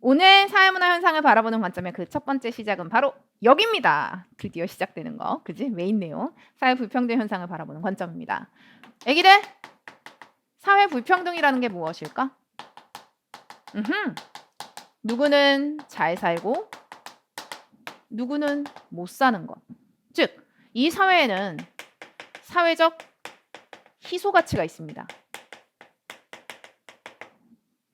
오늘 사회문화 현상을 바라보는 관점의 그 첫 번째 시작은 바로 여기입니다. 드디어 시작되는 거. 그지? 메인 내용. 사회 불평등 현상을 바라보는 관점입니다. 애기들, 사회 불평등이라는 게 무엇일까? 누구는 잘 살고 누구는 못 사는 것. 즉, 이 사회에는 사회적 희소 가치가 있습니다.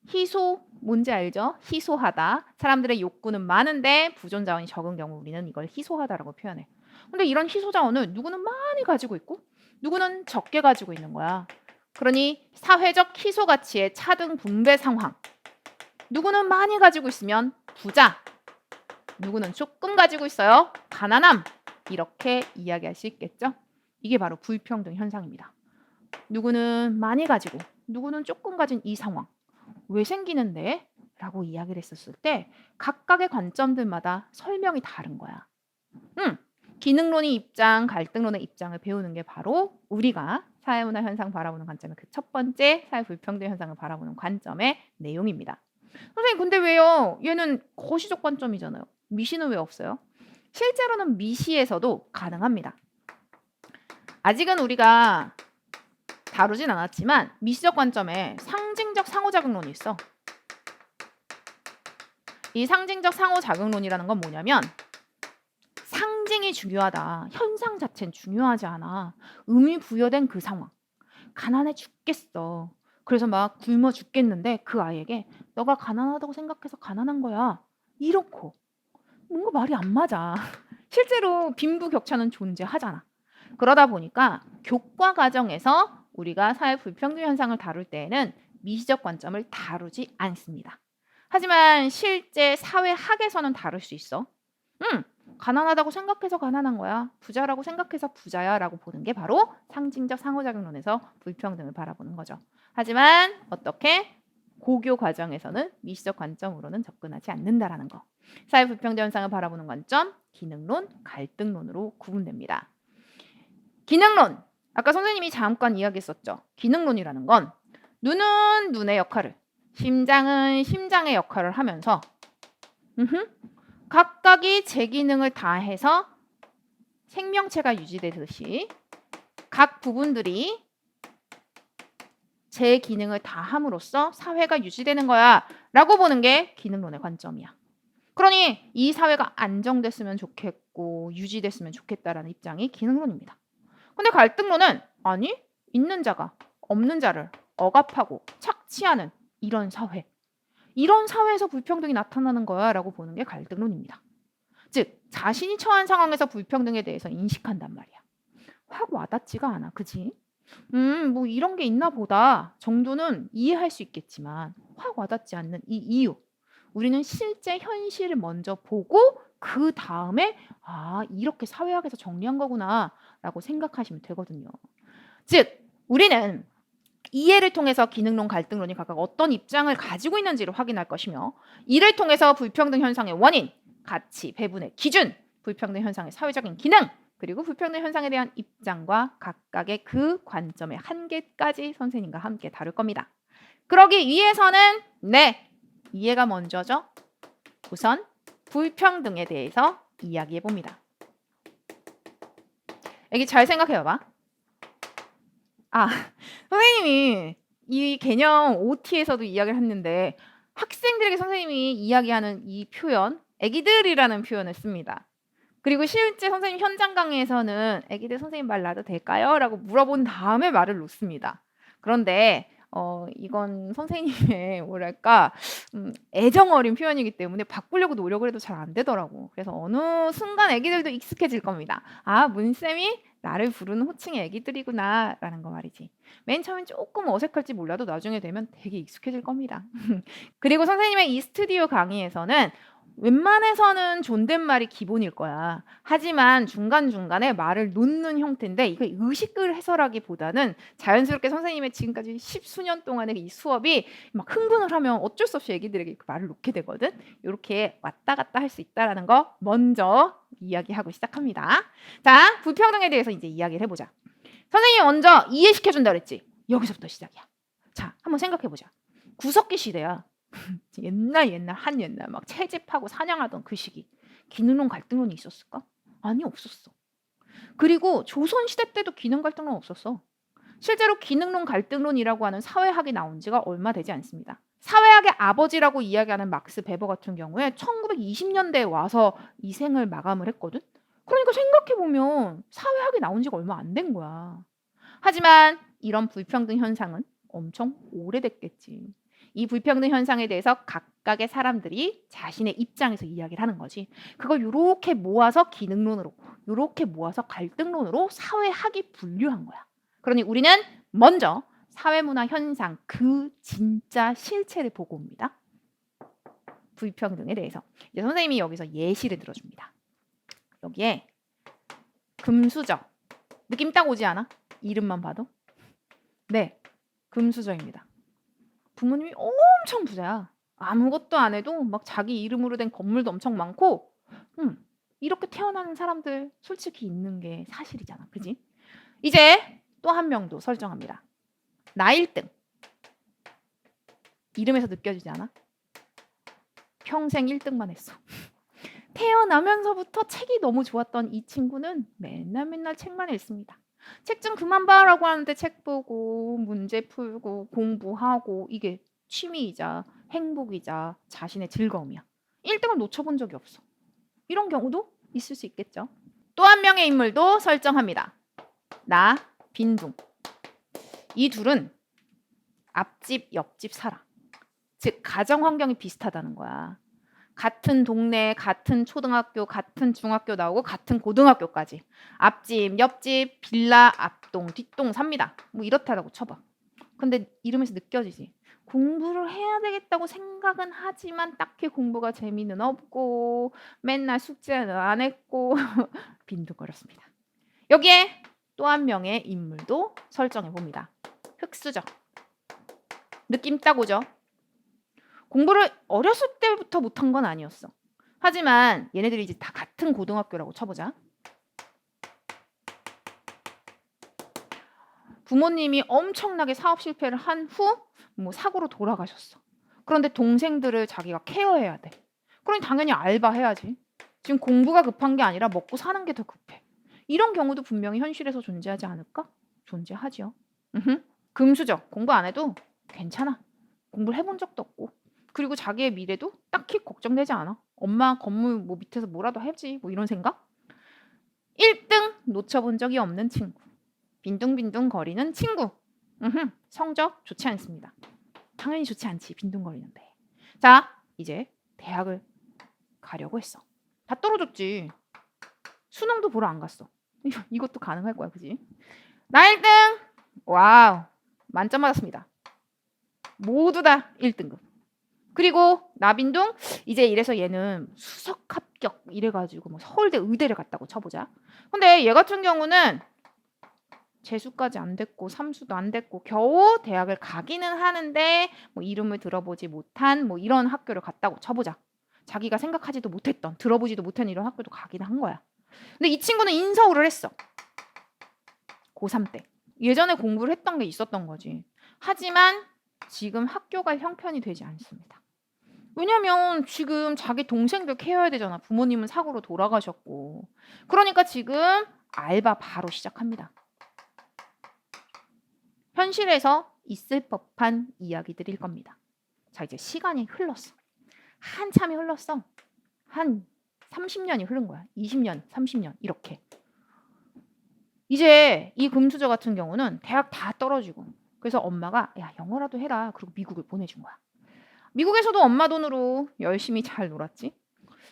희소 뭔지 알죠? 희소하다. 사람들의 욕구는 많은데 부존 자원이 적은 경우 우리는 이걸 희소하다라고 표현해. 근데 이런 희소 자원을 누구는 많이 가지고 있고 누구는 적게 가지고 있는 거야. 그러니 사회적 희소 가치의 차등 분배 상황. 누구는 많이 가지고 있으면 부자, 누구는 조금 가지고 있어요. 가난함. 이렇게 이야기할 수 있겠죠? 이게 바로 불평등 현상입니다. 누구는 많이 가지고 누구는 조금 가진 이 상황. 왜 생기는데? 라고 이야기를 했었을 때 각각의 관점들마다 설명이 다른 거야. 기능론의 입장, 갈등론의 입장을 배우는 게 바로 우리가 사회문화 현상 바라보는 관점의 그 첫 번째 사회 불평등 현상을 바라보는 관점의 내용입니다. 선생님 근데 왜요? 얘는 거시적 관점이잖아요. 미시는 왜 없어요? 실제로는 미시에서도 가능합니다. 아직은 우리가 다루진 않았지만 미시적 관점에 상징적 상호작용론이 있어. 이 상징적 상호작용론이라는 건 뭐냐면 상징이 중요하다. 현상 자체는 중요하지 않아. 의미 부여된 그 상황. 가난해 죽겠어. 그래서 막 굶어 죽겠는데 그 아이에게 너가 가난하다고 생각해서 가난한 거야. 이렇고 뭔가 말이 안 맞아. 실제로 빈부격차는 존재하잖아. 그러다 보니까 교과 과정에서 우리가 사회 불평등 현상을 다룰 때에는 미시적 관점을 다루지 않습니다. 하지만 실제 사회학에서는 다룰 수 있어. 가난하다고 생각해서 가난한 거야. 부자라고 생각해서 부자야 라고 보는 게 바로 상징적 상호작용론에서 불평등을 바라보는 거죠. 하지만 어떻게? 고교 과정에서는 미시적 관점으로는 접근하지 않는다라는 거. 사회 불평등 현상을 바라보는 관점, 기능론, 갈등론으로 구분됩니다. 기능론. 아까 선생님이 잠깐 이야기했었죠. 기능론이라는 건 눈은 눈의 역할을, 심장은 심장의 역할을 하면서 각각이 제 기능을 다해서 생명체가 유지되듯이 각 부분들이 제 기능을 다함으로써 사회가 유지되는 거야 라고 보는 게 기능론의 관점이야. 그러니 이 사회가 안정됐으면 좋겠고 유지됐으면 좋겠다라는 입장이 기능론입니다. 근데 갈등론은 아니 있는 자가 없는 자를 억압하고 착취하는 이런 사회. 이런 사회에서 불평등이 나타나는 거야 라고 보는 게 갈등론입니다. 즉 자신이 처한 상황에서 불평등에 대해서 인식한단 말이야. 확 와닿지가 않아. 그지? 뭐 이런 게 있나 보다 정도는 이해할 수 있겠지만 확 와닿지 않는 이 이유. 우리는 실제 현실을 먼저 보고 그 다음에 아 이렇게 사회학에서 정리한 거구나 라고 생각하시면 되거든요. 즉 우리는 이해를 통해서 기능론, 갈등론이 각각 어떤 입장을 가지고 있는지를 확인할 것이며 이를 통해서 불평등 현상의 원인, 가치, 배분의 기준, 불평등 현상의 사회적인 기능 그리고 불평등 현상에 대한 입장과 각각의 그 관점의 한계까지 선생님과 함께 다룰 겁니다. 그러기 위해서는 이해가 먼저죠. 우선 불평등에 대해서 이야기해 봅니다. 여기 잘 생각해봐. 선생님이 이 개념 OT에서도 이야기를 했는데 학생들에게 선생님이 이야기하는 이 표현, 애기들이라는 표현을 씁니다. 그리고 실제 선생님 현장 강의에서는 애기들 선생님 말 놔도 될까요? 라고 물어본 다음에 말을 놓습니다. 그런데 이건 선생님의 뭐랄까 애정 어린 표현이기 때문에 바꾸려고 노력을 해도 잘 안 되더라고. 그래서 어느 순간 애기들도 익숙해질 겁니다. 아, 문쌤이 나를 부르는 호칭이 애기들이구나 라는 거 말이지. 맨 처음엔 조금 어색할지 몰라도 나중에 되면 되게 익숙해질 겁니다. 그리고 선생님의 이 스튜디오 강의에서는 웬만해서는 존댓말이 기본일 거야. 하지만 중간중간에 말을 놓는 형태인데 이거 의식을 해설하기보다는 자연스럽게 선생님의 지금까지 10수년 동안의 이 수업이 막 흥분을 하면 어쩔 수 없이 애기들에게 말을 놓게 되거든. 이렇게 왔다 갔다 할 수 있다라는 거 먼저 이야기하고 시작합니다. 자, 불평등에 대해서 이제 이야기를 해보자. 선생님이 먼저 이해시켜준다 그랬지. 여기서부터 시작이야. 자, 한번 생각해보자. 구석기 시대야. 옛날 한옛날 막 채집하고 사냥하던 그 시기 기능론 갈등론이 있었을까? 아니 없었어. 그리고 조선시대 때도 기능 갈등론 없었어. 실제로 기능론 갈등론이라고 하는 사회학이 나온 지가 얼마 되지 않습니다. 사회학의 아버지라고 이야기하는 막스 베버 같은 경우에 1920년대에 와서 이 생을 마감을 했거든. 그러니까 생각해보면 사회학이 나온 지가 얼마 안 된 거야. 하지만 이런 불평등 현상은 엄청 오래됐겠지. 이 불평등 현상에 대해서 각각의 사람들이 자신의 입장에서 이야기를 하는 거지. 그걸 요렇게 모아서 기능론으로, 요렇게 모아서 갈등론으로 사회학이 분류한 거야. 그러니 우리는 먼저 사회문화 현상 그 진짜 실체를 보고 옵니다. 불평등에 대해서. 이제 선생님이 여기서 예시를 들어줍니다. 여기에 금수저. 느낌 딱 오지 않아? 이름만 봐도? 네, 금수저입니다. 부모님이 엄청 부자야. 아무것도 안 해도 막 자기 이름으로 된 건물도 엄청 많고 이렇게 태어나는 사람들 솔직히 있는 게 사실이잖아. 그지? 이제 또 한 명도 설정합니다. 나 1등. 이름에서 느껴지지 않아? 평생 1등만 했어. 태어나면서부터 책이 너무 좋았던 이 친구는 맨날 책만 읽습니다. 책 좀 그만 봐라고 하는데 책 보고 문제 풀고 공부하고 이게 취미이자 행복이자 자신의 즐거움이야. 1등을 놓쳐본 적이 없어. 이런 경우도 있을 수 있겠죠. 또 한 명의 인물도 설정합니다. 나 빈둥. 이 둘은 앞집 옆집 살아. 즉 가정 환경이 비슷하다는 거야. 같은 동네, 같은 초등학교, 같은 중학교 나오고 같은 고등학교까지. 앞집, 옆집, 빌라, 앞동, 뒷동 삽니다. 뭐 이렇다라고 쳐봐. 근데 이름에서 느껴지지. 공부를 해야 되겠다고 생각은 하지만 딱히 공부가 재미는 없고 맨날 숙제는 안 했고 빈둥거렸습니다. 여기에 또 한 명의 인물도 설정해 봅니다. 흑수저. 느낌 딱 오죠? 공부를 어렸을 때부터 못한 건 아니었어. 하지만 얘네들이 이제 다 같은 고등학교라고 쳐보자. 부모님이 엄청나게 사업 실패를 한 후 뭐 사고로 돌아가셨어. 그런데 동생들을 자기가 케어해야 돼. 그러니 당연히 알바해야지. 지금 공부가 급한 게 아니라 먹고 사는 게 더 급해. 이런 경우도 분명히 현실에서 존재하지 않을까? 존재하죠. 금수저. 공부 안 해도 괜찮아. 공부를 해본 적도 없고. 그리고 자기의 미래도 딱히 걱정되지 않아. 엄마 건물 뭐 밑에서 뭐라도 하지 뭐 이런 생각? 1등 놓쳐본 적이 없는 친구. 빈둥빈둥 거리는 친구. 성적 좋지 않습니다. 당연히 좋지 않지. 빈둥거리는데. 자, 이제 대학을 가려고 했어. 다 떨어졌지. 수능도 보러 안 갔어. 이것도 가능할 거야. 그지? 나 1등. 와우. 만점 받았습니다. 모두 다 1등급. 그리고 나빈둥 이제 이래서 얘는 수석 합격 이래가지고 뭐 서울대 의대를 갔다고 쳐보자. 근데 얘 같은 경우는 재수까지 안 됐고 삼수도 안 됐고 겨우 대학을 가기는 하는데 뭐 이름을 들어보지 못한 뭐 이런 학교를 갔다고 쳐보자. 자기가 생각하지도 못했던 들어보지도 못한 이런 학교도 가긴 한 거야. 근데 이 친구는 인서울을 했어. 고3 때. 예전에 공부를 했던 게 있었던 거지. 하지만 지금 학교가 형편이 되지 않습니다. 왜냐면 지금 자기 동생들 케어해야 되잖아. 부모님은 사고로 돌아가셨고. 그러니까 지금 알바 바로 시작합니다. 현실에서 있을 법한 이야기들일 겁니다. 자, 이제 시간이 흘렀어. 한참이 흘렀어. 한 30년이 흐른 거야. 20년, 30년 이렇게. 이제 이 금수저 같은 경우는 대학 다 떨어지고 그래서 엄마가 야 영어라도 해라. 그리고 미국을 보내준 거야. 미국에서도 엄마 돈으로 열심히 잘 놀았지.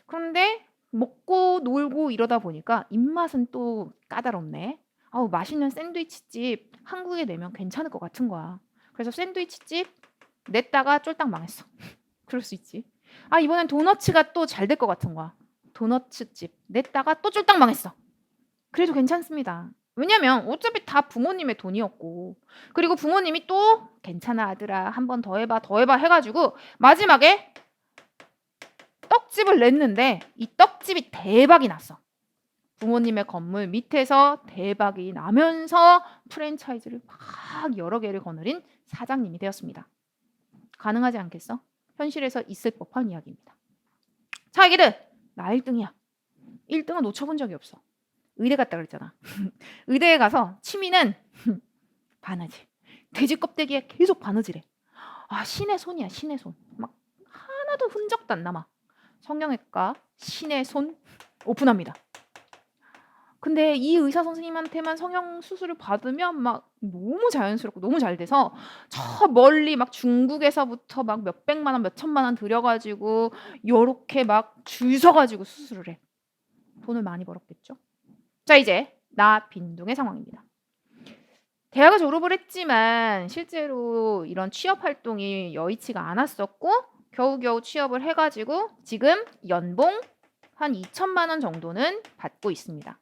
그런데 먹고 놀고 이러다 보니까 입맛은 또 까다롭네. 아우 맛있는 샌드위치집 한국에 내면 괜찮을 것 같은 거야. 그래서 샌드위치집 냈다가 쫄딱 망했어. 그럴 수 있지. 아 이번엔 도너츠가 또 잘 될 것 같은 거야. 도너츠집 냈다가 또 쫄딱 망했어. 그래도 괜찮습니다. 왜냐면 어차피 다 부모님의 돈이었고 그리고 부모님이 또 괜찮아 아들아 한 번 더 해봐 더 해봐 해가지고 마지막에 떡집을 냈는데 이 떡집이 대박이 났어. 부모님의 건물 밑에서 대박이 나면서 프랜차이즈를 막 여러 개를 거느린 사장님이 되었습니다. 가능하지 않겠어? 현실에서 있을 법한 이야기입니다. 자, 애기들, 나 1등이야. 1등은 놓쳐본 적이 없어. 의대 갔다 그랬잖아. 의대에 가서 취미는 바느질. 돼지 껍데기에 계속 바느질해. 아, 신의 손이야, 신의 손. 막 하나도 흔적도 안 남아. 성형외과 신의 손 오픈합니다. 근데 이 의사 선생님한테만 성형 수술을 받으면 막 너무 자연스럽고 너무 잘 돼서 저 멀리 막 중국에서부터 막 몇백만 원, 몇천만 원 들여가지고 요렇게 막 줄 서가지고 수술을 해. 돈을 많이 벌었겠죠. 자, 이제 나 빈둥의 상황입니다. 대학을 졸업을 했지만 실제로 이런 취업 활동이 여의치가 않았었고 겨우겨우 취업을 해가지고 지금 연봉 한 2천만 원 정도는 받고 있습니다.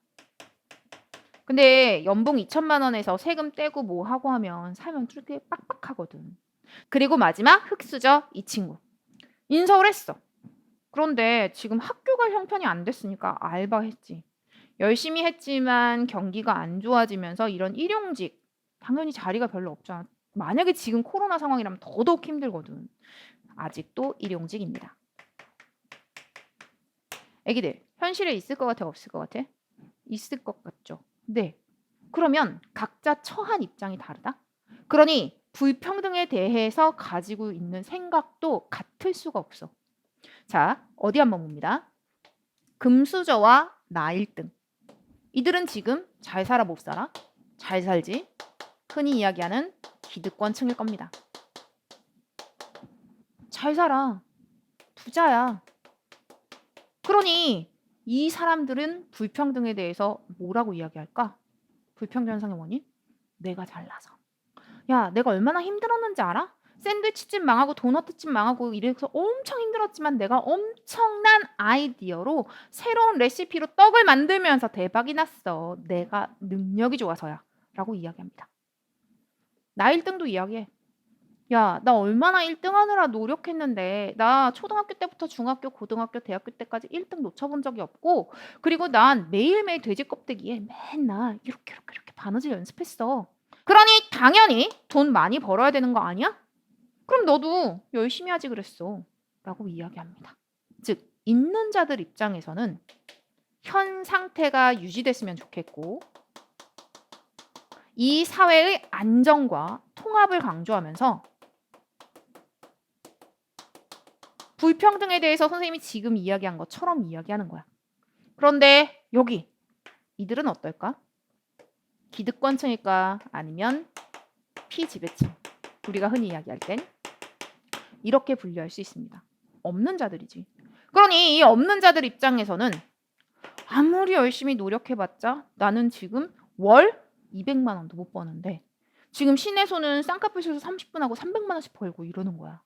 근데 연봉 2천만 원에서 세금 떼고 뭐 하고 하면 살면 좀 빡빡하거든. 그리고 마지막 흑수저 이 친구. 인서울 했어. 그런데 지금 학교가 형편이 안 됐으니까 알바했지. 열심히 했지만 경기가 안 좋아지면서 이런 일용직 당연히 자리가 별로 없잖아. 만약에 지금 코로나 상황이라면 더더욱 힘들거든. 아직도 일용직입니다. 애기들, 현실에 있을 것 같아, 없을 것 같아? 있을 것 같죠? 네. 그러면 각자 처한 입장이 다르다? 그러니 불평등에 대해서 가지고 있는 생각도 같을 수가 없어. 자, 어디 한번 봅니다. 금수저와 나 1등. 이들은 지금 잘 살아 못 살아? 잘 살지? 흔히 이야기하는 기득권층일 겁니다. 잘 살아. 부자야. 그러니 이 사람들은 불평등에 대해서 뭐라고 이야기할까? 불평등 현상의 원인? 내가 잘나서. 야, 내가 얼마나 힘들었는지 알아? 샌드위치집 망하고 도넛집 망하고 이래서 엄청 힘들었지만 내가 엄청난 아이디어로 새로운 레시피로 떡을 만들면서 대박이 났어. 내가 능력이 좋아서야. 라고 이야기합니다. 나 1등도 이야기해. 야, 나 얼마나 1등 하느라 노력했는데 나 초등학교 때부터 중학교, 고등학교, 대학교 때까지 1등 놓쳐본 적이 없고 그리고 난 매일매일 돼지 껍데기에 맨날 이렇게 바느질 연습했어. 그러니 당연히 돈 많이 벌어야 되는 거 아니야? 그럼 너도 열심히 하지 그랬어. 라고 이야기합니다. 즉, 있는 자들 입장에서는 현 상태가 유지됐으면 좋겠고 이 사회의 안정과 통합을 강조하면서 불평등에 대해서 선생님이 지금 이야기한 것처럼 이야기하는 거야. 그런데 여기 이들은 어떨까? 기득권층일까? 아니면 피지배층. 우리가 흔히 이야기할 땐 이렇게 분류할 수 있습니다. 없는 자들이지. 그러니 이 없는 자들 입장에서는 아무리 열심히 노력해봤자 나는 지금 월 200만 원도 못 버는데 지금 신의 손은 쌍꺼풀에서 30분 하고 300만 원씩 벌고 이러는 거야.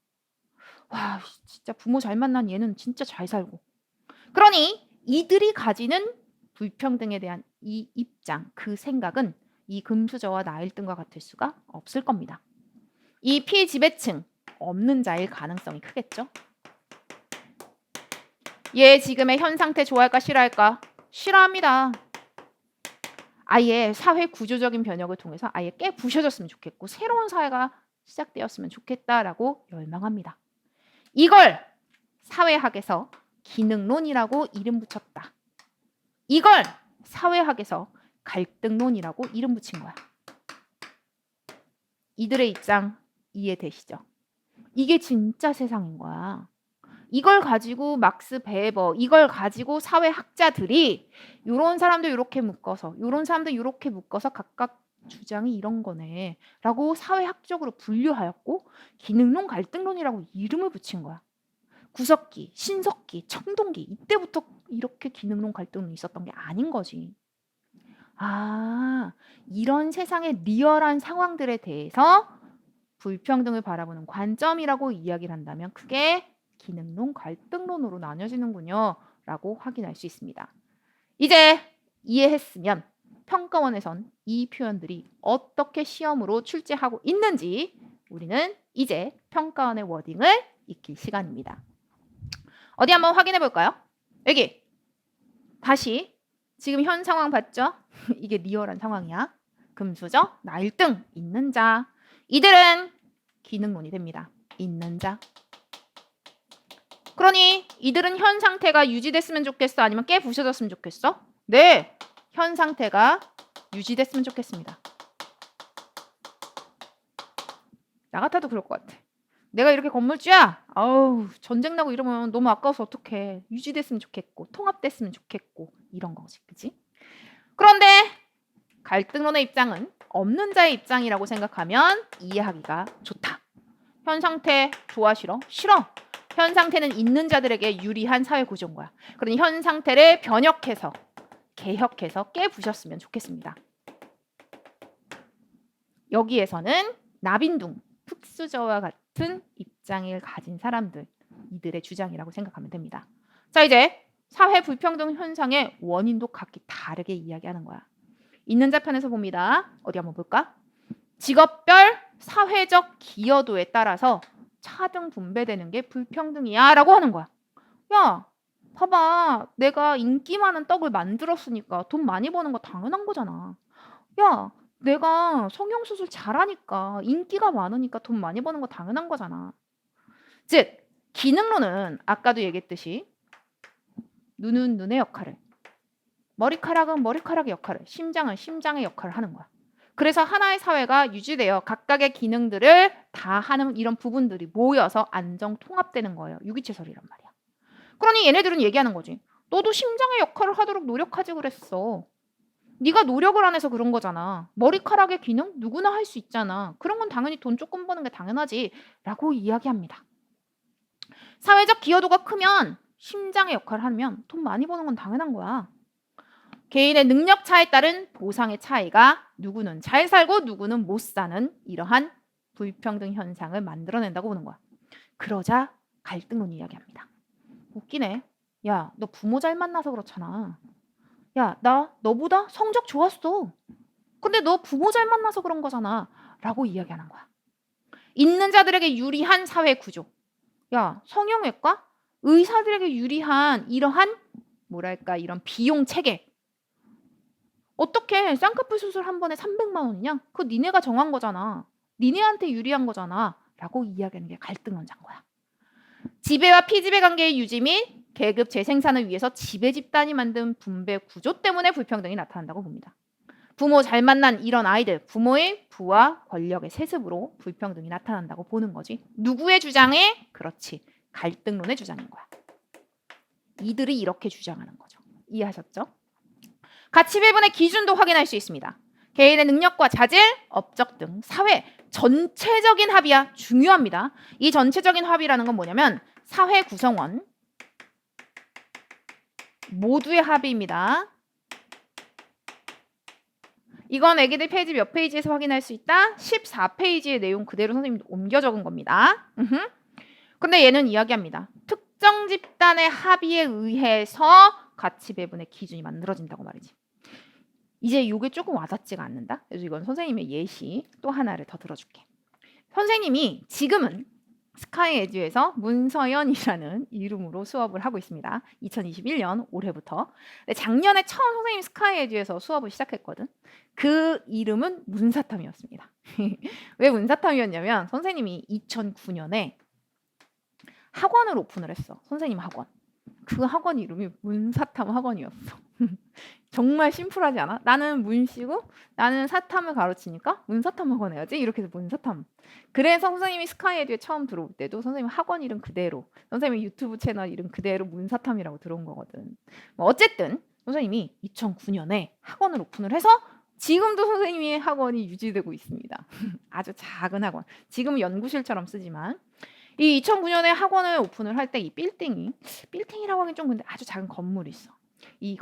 와, 진짜 부모 잘 만난 얘는 진짜 잘 살고. 그러니 이들이 가지는 불평등에 대한 이 입장, 그 생각은 이 금수저와 나 1등과 같을 수가 없을 겁니다. 이 피지배층, 없는 자일 가능성이 크겠죠? 얘 지금의 현 상태 좋아할까 싫어할까? 싫어합니다. 아예 사회 구조적인 변혁을 통해서 아예 깨부셔졌으면 좋겠고 새로운 사회가 시작되었으면 좋겠다라고 열망합니다. 이걸 사회학에서 기능론이라고 이름 붙였다. 이걸 사회학에서 갈등론이라고 이름 붙인 거야. 이들의 입장 이해되시죠? 이게 진짜 세상인 거야. 이걸 가지고 막스 베버, 이걸 가지고 사회학자들이 요런 사람들 이렇게 묶어서 요런 사람들 이렇게 묶어서 각각 주장이 이런 거네 라고 사회학적으로 분류하였고 기능론, 갈등론이라고 이름을 붙인 거야. 구석기, 신석기, 청동기 이때부터 이렇게 기능론, 갈등론이 있었던 게 아닌 거지. 아, 이런 세상의 리얼한 상황들에 대해서 불평등을 바라보는 관점이라고 이야기를 한다면 크게 기능론, 갈등론으로 나뉘어지는군요 라고 확인할 수 있습니다. 이제 이해했으면 평가원에선 이 표현들이 어떻게 시험으로 출제하고 있는지 우리는 이제 평가원의 워딩을 익힐 시간입니다. 어디 한번 확인해 볼까요? 여기 다시 지금 현 상황 봤죠? 이게 리얼한 상황이야. 금수저, 나 1등, 있는 자. 이들은 기능론이 됩니다. 있는 자. 그러니 이들은 현 상태가 유지됐으면 좋겠어? 아니면 깨 부셔졌으면 좋겠어? 네, 현 상태가 유지됐으면 좋겠습니다. 나 같아도 그럴 것 같아. 내가 이렇게 건물주야? 아우, 전쟁 나고 이러면 너무 아까워서 어떡해. 유지됐으면 좋겠고 통합됐으면 좋겠고 이런 거지. 그치? 그런데 갈등론의 입장은 없는 자의 입장이라고 생각하면 이해하기가 좋다. 현 상태 좋아 싫어? 싫어. 현 상태는 있는 자들에게 유리한 사회 구조인 거야. 그러니 현 상태를 변혁해서 개혁해서 깨부셨으면 좋겠습니다. 여기에서는 나빈둥, 특수저와 같은 입장을 가진 사람들, 이들의 주장이라고 생각하면 됩니다. 자, 이제 사회 불평등 현상의 원인도 각기 다르게 이야기하는 거야. 있는 자 편에서 봅니다. 어디 한번 볼까? 직업별 사회적 기여도에 따라서 차등 분배되는 게 불평등이야 라고 하는 거야. 야, 봐봐. 내가 인기 많은 떡을 만들었으니까 돈 많이 버는 거 당연한 거잖아. 야, 내가 성형수술 잘하니까 인기가 많으니까 돈 많이 버는 거 당연한 거잖아. 즉, 기능론은 아까도 얘기했듯이 눈은 눈의 역할을, 머리카락은 머리카락의 역할을, 심장은 심장의 역할을 하는 거야. 그래서 하나의 사회가 유지되어 각각의 기능들을 다 하는 이런 부분들이 모여서 안정 통합되는 거예요. 유기체설이란 말이야. 그러니 얘네들은 얘기하는 거지. 너도 심장의 역할을 하도록 노력하지 그랬어. 네가 노력을 안 해서 그런 거잖아. 머리카락의 기능 누구나 할 수 있잖아. 그런 건 당연히 돈 조금 버는 게 당연하지 라고 이야기합니다. 사회적 기여도가 크면 심장의 역할을 하면 돈 많이 버는 건 당연한 거야. 개인의 능력 차에 따른 보상의 차이가 누구는 잘 살고 누구는 못 사는 이러한 불평등 현상을 만들어낸다고 보는 거야. 그러자 갈등론 이야기합니다. 웃기네. 야, 너 부모 잘 만나서 그렇잖아. 야, 나 너보다 성적 좋았어. 근데 너 부모 잘 만나서 그런 거잖아. 라고 이야기하는 거야. 있는 자들에게 유리한 사회 구조. 야, 성형외과? 의사들에게 유리한 이러한 뭐랄까 이런 비용 체계. 어떻게 쌍꺼풀 수술 한 번에 300만 원이냐? 그거 니네가 정한 거잖아. 니네한테 유리한 거잖아. 라고 이야기하는 게 갈등론자인 거야. 지배와 피지배 관계의 유지 및 계급 재생산을 위해서 지배 집단이 만든 분배 구조 때문에 불평등이 나타난다고 봅니다. 부모 잘 만난 이런 아이들, 부모의 부와 권력의 세습으로 불평등이 나타난다고 보는 거지. 누구의 주장에? 그렇지. 갈등론의 주장인 거야. 이들이 이렇게 주장하는 거죠. 이해하셨죠? 가치 배분의 기준도 확인할 수 있습니다. 개인의 능력과 자질, 업적 등 사회 전체적인 합의야 중요합니다. 이 전체적인 합의라는 건 뭐냐면 사회 구성원 모두의 합의입니다. 이건 애기들 페이지 몇 페이지에서 확인할 수 있다? 14페이지의 내용 그대로 선생님이 옮겨 적은 겁니다. 근데 얘는 이야기합니다. 특정 집단의 합의에 의해서 가치 배분의 기준이 만들어진다고 말이지. 이제 이게 조금 와닿지가 않는다. 그래서 이건 선생님의 예시 또 하나를 더 들어줄게. 선생님이 지금은 스카이 에듀에서 문서연이라는 이름으로 수업을 하고 있습니다. 2021년 올해부터. 작년에 처음 선생님이 스카이 에듀에서 수업을 시작했거든. 그 이름은 문사탐이었습니다. 왜 문사탐이었냐면 선생님이 2009년에 학원을 오픈을 했어. 선생님 학원. 그 학원 이름이 문사탐 학원이었어. 정말 심플하지 않아? 나는 문씨고 나는 사탐을 가르치니까 문사탐 학원 해야지. 이렇게 해서 문사탐. 그래서 선생님이 스카이 에듀에 처음 들어올 때도 선생님 학원 이름 그대로, 선생님 유튜브 채널 이름 그대로 문사탐이라고 들어온 거거든. 뭐 어쨌든 선생님이 2009년에 학원을 오픈을 해서 지금도 선생님의 학원이 유지되고 있습니다. 아주 작은 학원. 지금은 연구실처럼 쓰지만 이 2009년에 학원을 오픈을 할 때 이 빌딩이라고 하긴 좀 근데 아주 작은 건물이 있어. 이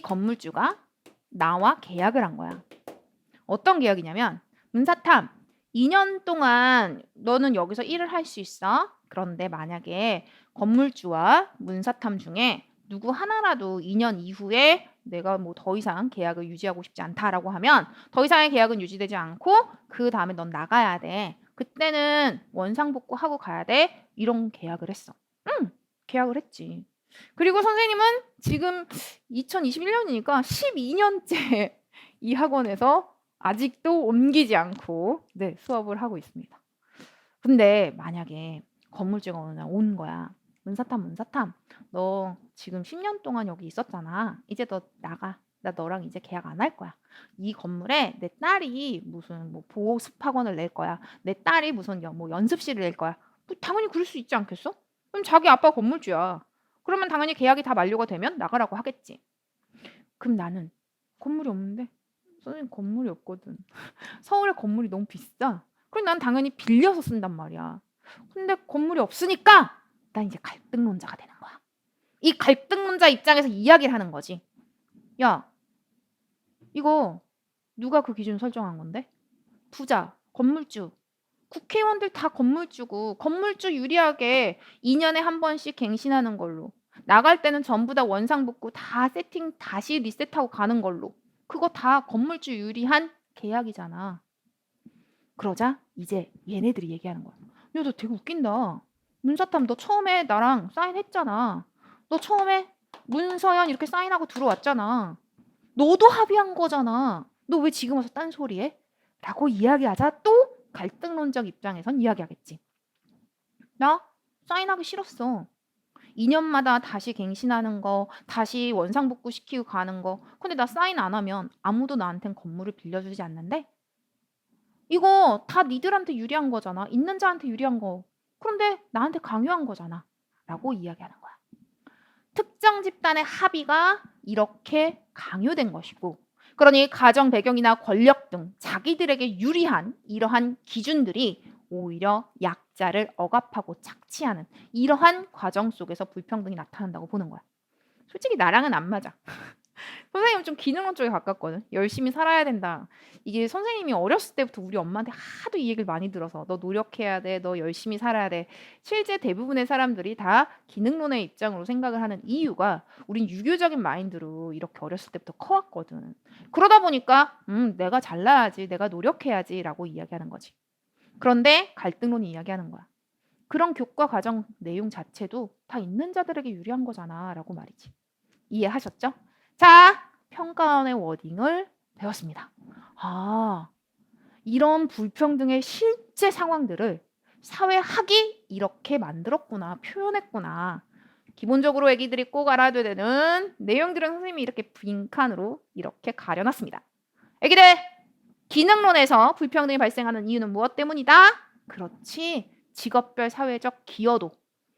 건물주가 나와 계약을 한 거야. 어떤 계약이냐면 문사탐 2년 동안 너는 여기서 일을 할 수 있어. 그런데 만약에 건물주와 문사탐 중에 누구 하나라도 2년 이후에 내가 뭐 더 이상 계약을 유지하고 싶지 않다라고 하면 더 이상의 계약은 유지되지 않고 그 다음에 넌 나가야 돼. 그때는 원상복구하고 가야 돼. 이런 계약을 했어. 계약을 했지. 그리고 선생님은 지금 2021년이니까 12년째 이 학원에서 아직도 옮기지 않고 수업을 하고 있습니다. 근데 만약에 건물주가 어느 날 오는 거야. "문사탐, 문사탐. 너 지금 10년 동안 여기 있었잖아. 이제 너 나가. 나 너랑 이제 계약 안 할 거야. 이 건물에 내 딸이 무슨 뭐 보습학원을 낼 거야. 내 딸이 무슨 뭐 연습실을 낼 거야." 뭐 당연히 그럴 수 있지 않겠어? 그럼 자기 아빠가 건물주야. 그러면 당연히 계약이 다 만료가 되면 나가라고 하겠지. 그럼 나는 건물이 없는데 "선생님 건물이 없거든." 서울에 건물이 너무 비싸. 그럼 난 당연히 빌려서 쓴단 말이야. 근데 건물이 없으니까 난 이제 갈등론자가 되는 거야. 이 갈등론자 입장에서 이야기를 하는 거지. "야, 이거 누가 그 기준 설정한 건데? 부자, 건물주, 국회의원들 다 건물주고 건물주 유리하게 2년에 한 번씩 갱신하는 걸로. 나갈 때는 전부 다 원상복구 다 세팅 다시 리셋하고 가는 걸로. 그거 다 건물주 유리한 계약이잖아." 그러자 이제 얘네들이 얘기하는 거야. "야, 너 되게 웃긴다. 문사탐 너 처음에 나랑 사인했잖아. 너 처음에 문서연 이렇게 사인하고 들어왔잖아. 너도 합의한 거잖아. 너 왜 지금 와서 딴소리해?" 라고 이야기하자 또 갈등론적 입장에선 이야기하겠지. "나 사인하기 싫었어. 2년마다 다시 갱신하는 거, 다시 원상복구 시키고 가는 거. 근데 나 사인 안 하면 아무도 나한텐 건물을 빌려주지 않는데 이거 다 니들한테 유리한 거잖아. 있는 자한테 유리한 거. 그런데 나한테 강요한 거잖아. 라고 이야기하는 거야. 특정 집단의 합의가 이렇게 강요된 것이고, 그러니 가정 배경이나 권력 등 자기들에게 유리한 이러한 기준들이 오히려 약자를 억압하고 착취하는 이러한 과정 속에서 불평등이 나타난다고 보는 거야. 솔직히 나랑은 안 맞아. 선생님은 좀 기능론 쪽에 가깝거든. 열심히 살아야 된다. 이게 선생님이 어렸을 때부터 우리 엄마한테 하도 이 얘기를 많이 들어서 "너 노력해야 돼. 너 열심히 살아야 돼." 실제 대부분의 사람들이 다 기능론의 입장으로 생각을 하는 이유가 우린 유교적인 마인드로 이렇게 어렸을 때부터 커왔거든. 그러다 보니까 내가 잘나야지. 내가 노력해야지."라고 이야기하는 거지. 그런데 갈등론이 이야기하는 거야. "그런 교과 과정 내용 자체도 다 있는 자들에게 유리한 거잖아."라고 말이지. 이해하셨죠? 자, 평가원의 워딩을 배웠습니다. 아, 이런 불평등의 실제 상황들을 사회학이 이렇게 만들었구나, 표현했구나. 기본적으로 애기들이 꼭 알아둬야 되는 내용들은 선생님이 이렇게 빈칸으로 이렇게 가려놨습니다. 애기들, 기능론에서 불평등이 발생하는 이유는 무엇 때문이다? 그렇지, 직업별 사회적 기여도.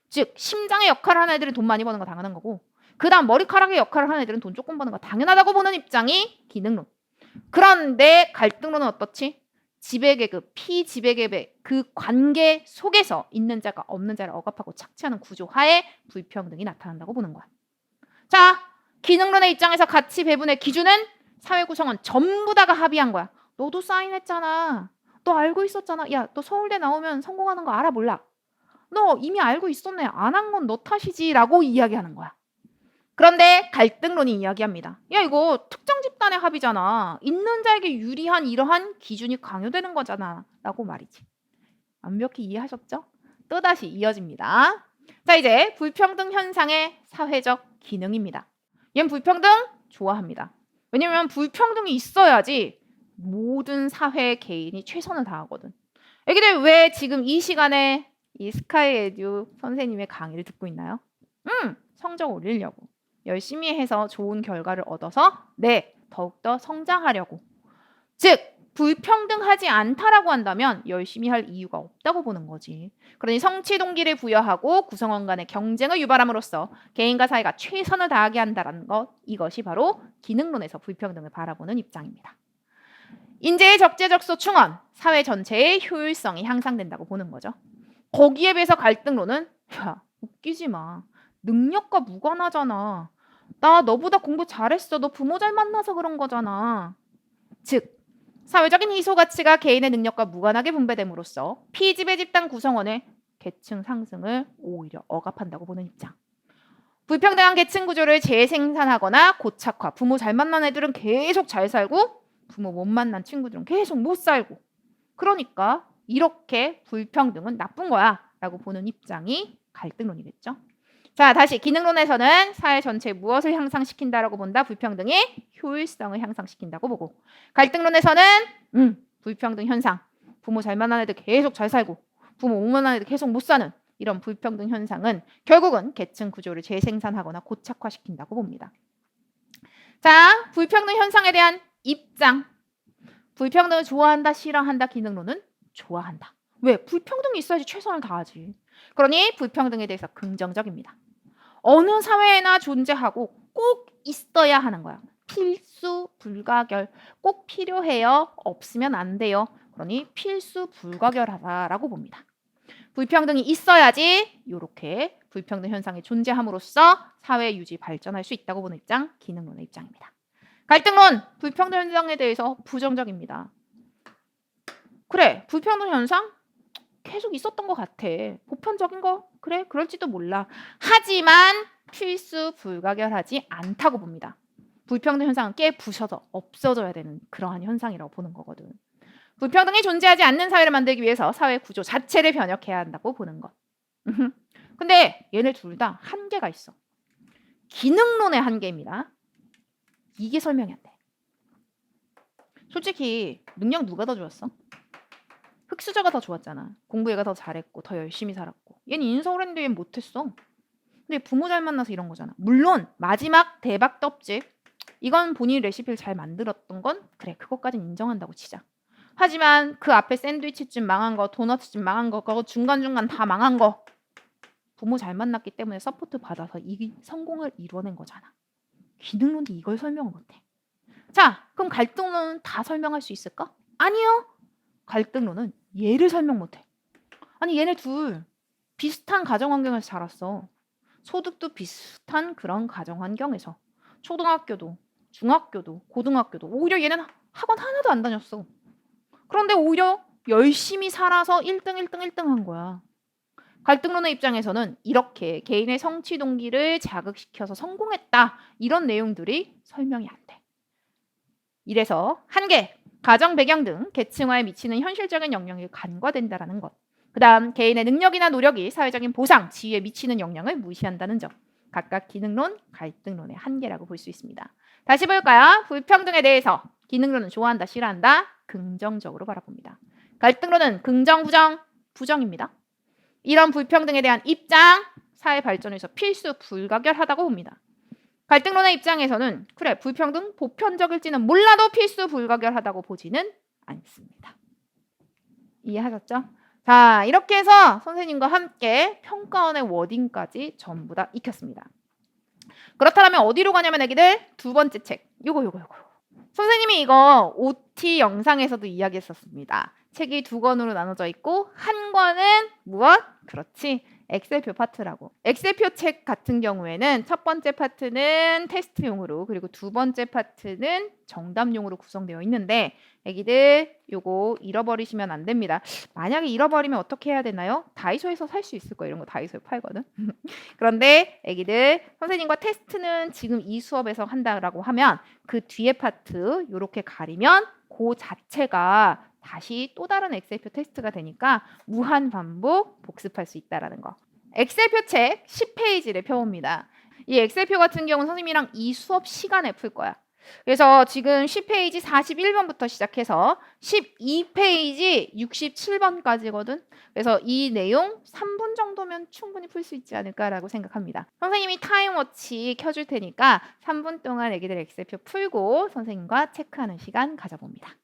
즉 심장의 역할을 하는 애들은 돈 많이 버는 거 당연한 거고, 그 다음 머리카락의 역할을 하는 애들은 돈 조금 버는 거 당연하다고 보는 입장이 기능론. 그런데 갈등론은 어떻지? 지배계급, 피지배계급의 그 관계 속에서 있는 자가 없는 자를 억압하고 착취하는 구조 하에 불평등이 나타난다고 보는 거야. 자, 기능론의 입장에서 가치 배분의 기준은 사회 구성원 전부 다가 합의한 거야. 너도 사인했잖아. 너 알고 있었잖아. 야, 너 서울대 나오면 성공하는 거 알아 몰라? 너 이미 알고 있었네. 안 한 건 너 탓이지. 라고 이야기하는 거야. 그런데 갈등론이 이야기합니다. 야, 이거 특정 집단의 합의잖아. 있는 자에게 유리한 이러한 기준이 강요되는 거잖아. 라고 말이지. 완벽히 이해하셨죠? 또다시 이어집니다. 자, 이제 불평등 현상의 사회적 기능입니다. 얘는 불평등 좋아합니다. 왜냐면 불평등이 있어야지 모든 사회 개인이 최선을 다하거든. 애기들 왜 지금 이 시간에 이 스카이 에듀 선생님의 강의를 듣고 있나요? 성적 올리려고. 열심히 해서 좋은 결과를 얻어서 더욱더 성장하려고. 즉 불평등하지 않다라고 한다면 열심히 할 이유가 없다고 보는 거지. 그러니 성취 동기를 부여하고 구성원 간의 경쟁을 유발함으로써 개인과 사회가 최선을 다하게 한다는 것, 이것이 바로 기능론에서 불평등을 바라보는 입장입니다. 인재의 적재적소 충원, 사회 전체의 효율성이 향상된다고 보는 거죠. 거기에 비해서 갈등론은 야, 웃기지 마. 능력과 무관하잖아. 나 너보다 공부 잘했어. 너 부모 잘 만나서 그런 거잖아. 즉 사회적인 희소 가치가 개인의 능력과 무관하게 분배됨으로써 피지배 집단 구성원의 계층 상승을 오히려 억압한다고 보는 입장. 불평등한 계층 구조를 재생산하거나 고착화. 부모 잘 만난 애들은 계속 잘 살고 부모 못 만난 친구들은 계속 못 살고. 그러니까 이렇게 불평등은 나쁜 거야 라고 보는 입장이 갈등론이겠죠. 자, 다시 기능론에서는 사회 전체에 무엇을 향상시킨다라고 본다? 불평등이 효율성을 향상시킨다고 보고, 갈등론에서는 불평등 현상, 부모 잘 만난 애들 계속 잘 살고 부모 5만 원에도 계속 못 사는 이런 불평등 현상은 결국은 계층 구조를 재생산하거나 고착화시킨다고 봅니다. 자, 불평등 현상에 대한 입장. 불평등을 좋아한다, 싫어한다, 기능론은 좋아한다. 왜? 불평등이 있어야지 최선을 다하지. 그러니 불평등에 대해서 긍정적입니다. 어느 사회에나 존재하고 꼭 있어야 하는 거야. 필수 불가결. 꼭 필요해요. 없으면 안 돼요. 그러니 필수 불가결하다라고 봅니다. 불평등이 있어야지 이렇게 불평등 현상이 존재함으로써 사회 유지 발전할 수 있다고 보는 입장, 기능론의 입장입니다. 갈등론, 불평등 현상에 대해서 부정적입니다. 그래, 불평등 현상 계속 있었던 것 같아. 보편적인 거? 그래, 그럴지도 몰라. 하지만 필수 불가결하지 않다고 봅니다. 불평등 현상은 깨부셔서 없어져야 되는 그러한 현상이라고 보는 거거든. 불평등이 존재하지 않는 사회를 만들기 위해서 사회 구조 자체를 변혁해야 한다고 보는 것. 근데 얘네 둘 다 한계가 있어. 기능론의 한계입니다. 이게 설명이 안 돼. 솔직히 능력 누가 더 좋았어? 흑수저가 더 좋았잖아. 공부 얘가 더 잘했고 더 열심히 살았고. 얘는 인서울 했는데 얘는 못했어. 근데 부모 잘 만나서 이런 거잖아. 물론 마지막 대박 떡집. 이건 본인 레시피를 잘 만들었던 건 그래 그것까진 인정한다고 치자. 하지만 그 앞에 샌드위치집 망한 거, 도넛집 망한 거, 그거 중간중간 다 망한 거. 부모 잘 만났기 때문에 서포트 받아서 이 성공을 이뤄낸 거잖아. 기능론이 이걸 설명을 못해. 자, 그럼 갈등론은 다 설명할 수 있을까? 아니요. 갈등론은 얘를 설명 못해. 아니 얘네 둘 비슷한 가정 환경에서 자랐어. 소득도 비슷한 그런 가정 환경에서 초등학교도 중학교도 고등학교도 오히려 얘는 학원 하나도 안 다녔어. 그런데 오히려 열심히 살아서 1등 1등 1등 한 거야. 갈등론의 입장에서는 이렇게 개인의 성취 동기를 자극시켜서 성공했다. 이런 내용들이 설명이 안 돼. 이래서 한계, 가정 배경 등 계층화에 미치는 현실적인 영향이 간과된다라는 것. 그 다음 개인의 능력이나 노력이 사회적인 보상, 지위에 미치는 영향을 무시한다는 점. 각각 기능론, 갈등론의 한계라고 볼 수 있습니다. 다시 볼까요? 불평등에 대해서 기능론은 좋아한다, 싫어한다, 긍정적으로 바라봅니다. 갈등론은 긍정, 부정, 부정입니다. 이런 불평등에 대한 입장, 사회 발전에서 필수 불가결하다고 봅니다. 갈등론의 입장에서는 그래 불평등 보편적일지는 몰라도 필수 불가결하다고 보지는 않습니다. 이해하셨죠? 자 이렇게 해서 선생님과 함께 평가원의 워딩까지 전부 다 익혔습니다. 그렇다면 어디로 가냐면 애기들 두 번째 책 요거 선생님이 이거 OT 영상에서도 이야기했었습니다. 책이 두 권으로 나눠져 있고 한 권은 무엇? 그렇지. 엑셀표 파트라고. 엑셀표 책 같은 경우에는 첫 번째 파트는 테스트용으로 그리고 두 번째 파트는 정답용으로 구성되어 있는데 애기들 요거 잃어버리시면 안 됩니다. 만약에 잃어버리면 어떻게 해야 되나요? 다이소에서 살 수 있을 거예요. 이런 거 다이소에 팔거든. 그런데 애기들 선생님과 테스트는 지금 이 수업에서 한다라고 하면 그 뒤에 파트 요렇게 가리면 그 자체가 다시 또 다른 엑셀표 테스트가 되니까 무한 반복 복습할 수 있다라는 거. 엑셀표 책 10페이지를 펴봅니다. 이 엑셀표 같은 경우는 선생님이랑 이 수업 시간에 풀 거야. 그래서 지금 10페이지 41번부터 시작해서 12페이지 67번까지거든. 그래서 이 내용 3분 정도면 충분히 풀 수 있지 않을까라고 생각합니다. 선생님이 타임워치 켜줄 테니까 3분 동안 애기들 엑셀표 풀고 선생님과 체크하는 시간 가져봅니다.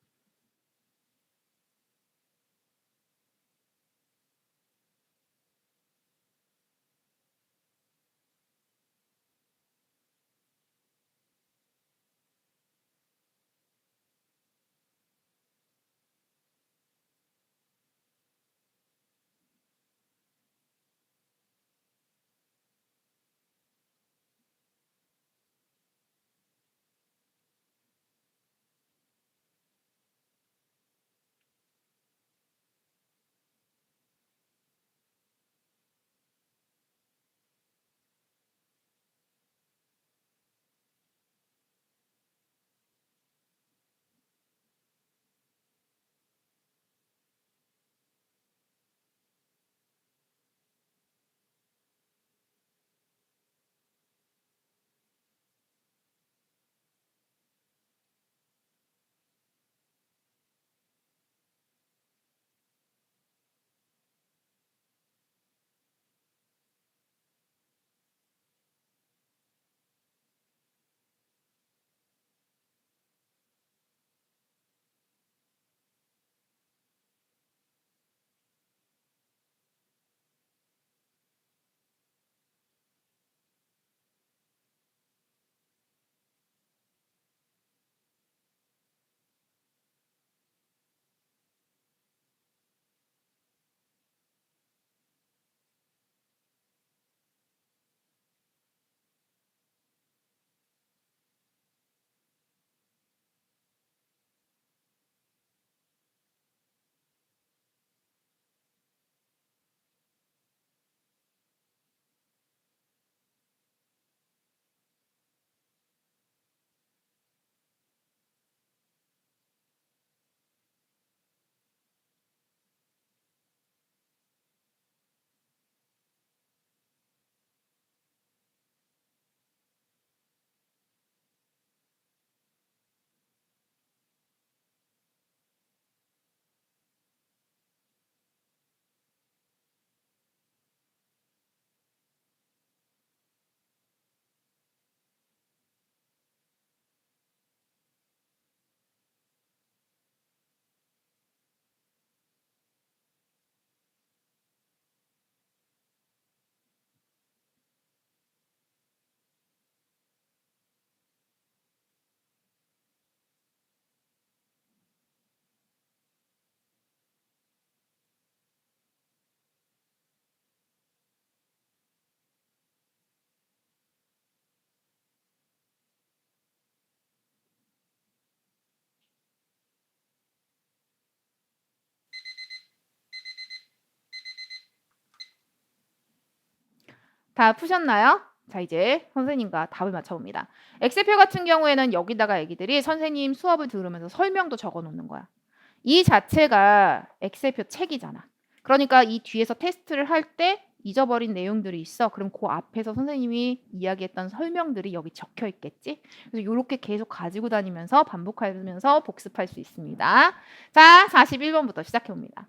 다 푸셨나요? 자, 이제 선생님과 답을 맞춰봅니다. 엑셀표 같은 경우에는 여기다가 애기들이 선생님 수업을 들으면서 설명도 적어 놓는 거야. 이 자체가 엑셀표 책이잖아. 그러니까 이 뒤에서 테스트를 할 때 잊어버린 내용들이 있어. 그럼 그 앞에서 선생님이 이야기했던 설명들이 여기 적혀 있겠지? 그래서 이렇게 계속 가지고 다니면서 반복하면서 복습할 수 있습니다. 자, 41번부터 시작해 봅니다.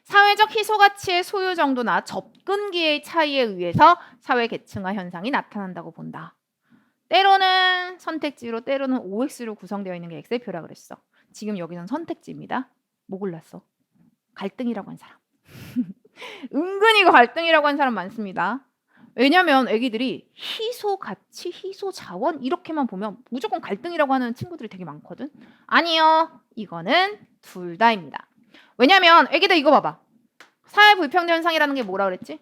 사회적 희소가치의 소유 정도나 접근기의 차이에 의해서 사회 계층화 현상이 나타난다고 본다. 때로는 선택지로 때로는 OX로 구성되어 있는 게 엑셀표라 그랬어. 지금 여기는 선택지입니다. 뭐 골랐어? 갈등이라고 한 사람. 은근히 갈등이라고 한 사람 많습니다. 왜냐면 애기들이 희소 가치, 희소 자원 이렇게만 보면 무조건 갈등이라고 하는 친구들이 되게 많거든. 아니요. 이거는 둘 다입니다. 왜냐면 애기들 이거 봐봐. 사회 불평등 현상이라는 게 뭐라 그랬지?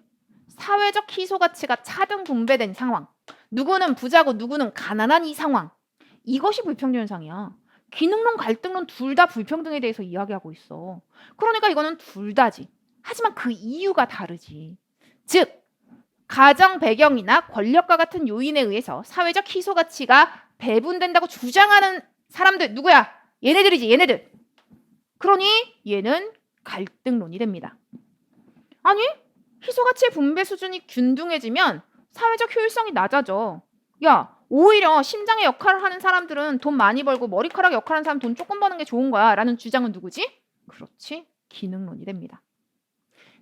사회적 희소 가치가 차등 분배된 상황. 누구는 부자고 누구는 가난한 이 상황. 이것이 불평등 현상이야. 기능론, 갈등론 둘 다 불평등에 대해서 이야기하고 있어. 그러니까 이거는 둘 다지. 하지만 그 이유가 다르지. 즉, 가정 배경이나 권력과 같은 요인에 의해서 사회적 희소 가치가 배분된다고 주장하는 사람들 누구야? 얘네들이지, 얘네들. 그러니 얘는 갈등론이 됩니다. 아니, 희소 가치의 분배 수준이 균등해지면 사회적 효율성이 낮아져. 야, 오히려 심장의 역할을 하는 사람들은 돈 많이 벌고 머리카락 역할을 하는 사람 돈 조금 버는 게 좋은 거야 라는 주장은 누구지? 그렇지, 기능론이 됩니다.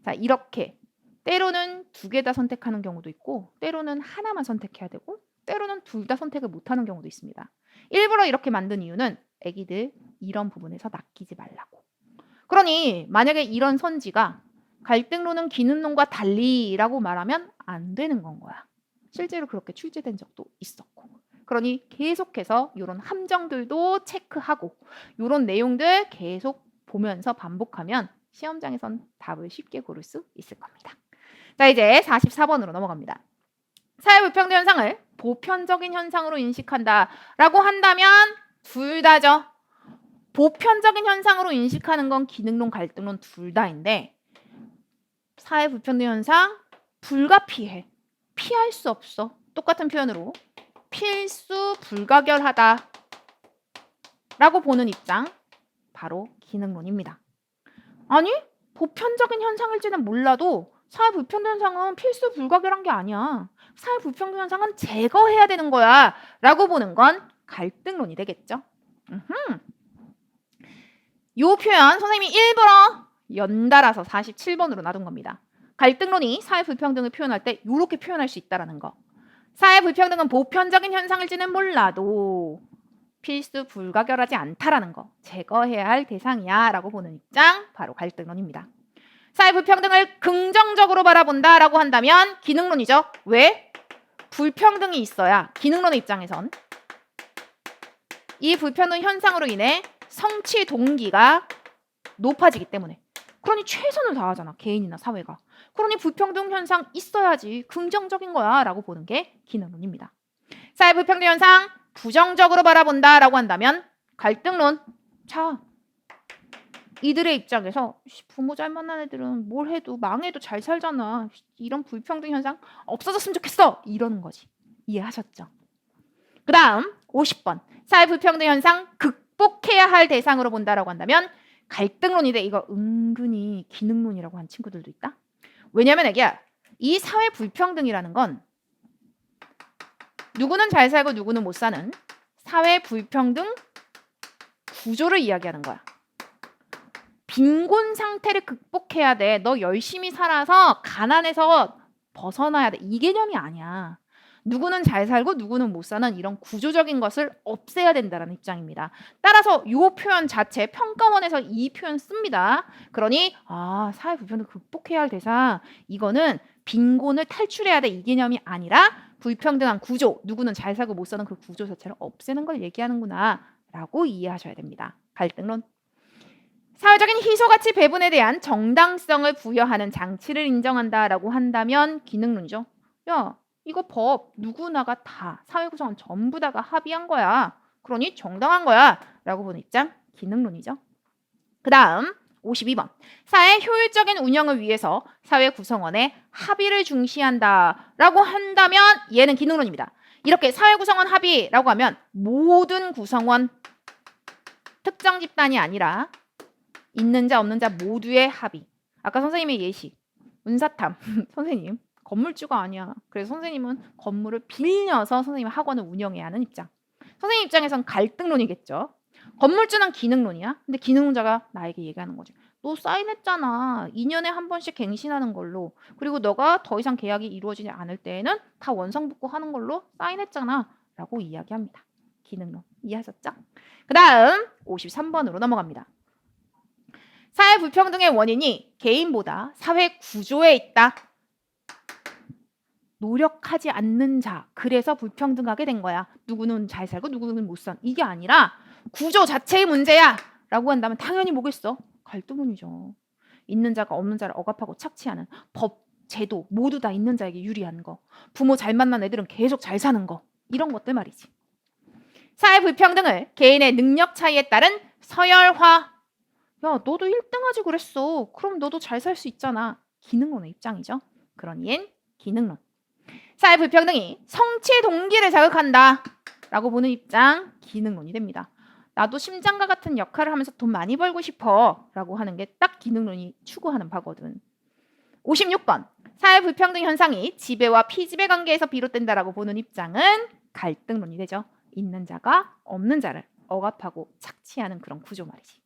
자, 이렇게 때로는 두 개 다 선택하는 경우도 있고 때로는 하나만 선택해야 되고 때로는 둘 다 선택을 못하는 경우도 있습니다. 일부러 이렇게 만든 이유는 애기들 이런 부분에서 낚이지 말라고. 그러니 만약에 이런 선지가 갈등론은 기능론과 달리라고 말하면 안 되는 건 거야. 실제로 그렇게 출제된 적도 있었고. 그러니 계속해서 이런 함정들도 체크하고 이런 내용들 계속 보면서 반복하면 시험장에선 답을 쉽게 고를 수 있을 겁니다. 자, 이제 44번으로 넘어갑니다. 사회불평등 현상을 보편적인 현상으로 인식한다라고 한다면 둘 다죠. 보편적인 현상으로 인식하는 건 기능론, 갈등론 둘 다인데 사회불평등 현상 불가피해. 피할 수 없어. 똑같은 표현으로 필수 불가결하다 라고 보는 입장 바로 기능론입니다. 아니, 보편적인 현상일지는 몰라도 사회불평등 현상은 필수 불가결한 게 아니야. 사회불평등 현상은 제거해야 되는 거야 라고 보는 건 갈등론이 되겠죠. 요 표현 선생님이 일부러 연달아서 47번으로 놔둔 겁니다. 갈등론이 사회불평등을 표현할 때 이렇게 표현할 수 있다는 거. 사회불평등은 보편적인 현상일지는 몰라도 필수 불가결하지 않다라는 거. 제거해야 할 대상이야 라고 보는 입장 바로 갈등론입니다. 사회불평등을 긍정적으로 바라본다라고 한다면 기능론이죠. 왜? 불평등이 있어야 기능론의 입장에선 이 불평등 현상으로 인해 성취 동기가 높아지기 때문에. 그러니 최선을 다하잖아. 개인이나 사회가. 그러니 불평등 현상 있어야지 긍정적인 거야 라고 보는 게 기능론입니다. 사회불평등 현상 부정적으로 바라본다라고 한다면 갈등론. 자, 이들의 입장에서 부모 잘 만난 애들은 뭘 해도 망해도 잘 살잖아. 이런 불평등 현상 없어졌으면 좋겠어. 이러는 거지. 이해하셨죠? 그 다음 50번. 사회불평등 현상 극복해야 할 대상으로 본다라고 한다면 갈등론인데 이거 은근히 기능론이라고 한 친구들도 있다. 왜냐면 애기야, 이 사회불평등이라는 건 누구는 잘 살고 누구는 못 사는 사회불평등 구조를 이야기하는 거야. 빈곤 상태를 극복해야 돼. 너 열심히 살아서 가난에서 벗어나야 돼. 이 개념이 아니야. 누구는 잘 살고 누구는 못 사는 이런 구조적인 것을 없애야 된다는 입장입니다. 따라서 이 표현 자체 평가원에서 이 표현 씁니다. 그러니 사회불평등 극복해야 할 대상 이거는 빈곤을 탈출해야 돼 이 개념이 아니라 불평등한 구조, 누구는 잘 살고 못 사는 그 구조 자체를 없애는 걸 얘기하는구나 라고 이해하셔야 됩니다. 갈등론. 사회적인 희소가치 배분에 대한 정당성을 부여하는 장치를 인정한다라고 한다면 기능론이죠. 야, 이거 법 누구나가 다 사회구성원 전부 다가 합의한 거야. 그러니 정당한 거야 라고 보는 입장 기능론이죠. 그 다음 52번. 사회 효율적인 운영을 위해서 사회 구성원의 합의를 중시한다라고 한다면 얘는 기능론입니다. 이렇게 사회 구성원 합의라고 하면 모든 구성원 특정 집단이 아니라 있는 자 없는 자 모두의 합의. 아까 선생님의 예시 은사탐 선생님 건물주가 아니야. 그래서 선생님은 건물을 빌려서 선생님의 학원을 운영해야 하는 입장. 선생님 입장에선 갈등론이겠죠. 건물주는 기능론이야. 근데 기능론자가 나에게 얘기하는 거지. 너 사인했잖아. 2년에 한 번씩 갱신하는 걸로. 그리고 너가 더 이상 계약이 이루어지지 않을 때에는 다 원상복구하는 걸로 사인했잖아. 라고 이야기합니다. 기능론. 이해하셨죠? 그 다음 53번으로 넘어갑니다. 사회 불평등의 원인이 개인보다 사회 구조에 있다. 노력하지 않는 자. 그래서 불평등하게 된 거야. 누구는 잘 살고 누구는 못 산. 이게 아니라 구조 자체의 문제야. 라고 한다면 당연히 뭐겠어? 갈등론이죠. 있는 자가 없는 자를 억압하고 착취하는 법, 제도 모두 다 있는 자에게 유리한 거. 부모 잘 만난 애들은 계속 잘 사는 거. 이런 것들 말이지. 사회 불평등을 개인의 능력 차이에 따른 서열화. 야, 너도 1등하지 그랬어. 그럼 너도 잘 살 수 있잖아. 기능론의 입장이죠. 그러니엔 기능론. 사회 불평등이 성취 동기를 자극한다 라고 보는 입장, 기능론이 됩니다. 나도 심장과 같은 역할을 하면서 돈 많이 벌고 싶어 라고 하는 게 딱 기능론이 추구하는 바거든. 56번. 사회 불평등 현상이 지배와 피지배 관계에서 비롯된다라고 보는 입장은 갈등론이 되죠. 있는 자가 없는 자를 억압하고 착취하는 그런 구조 말이지.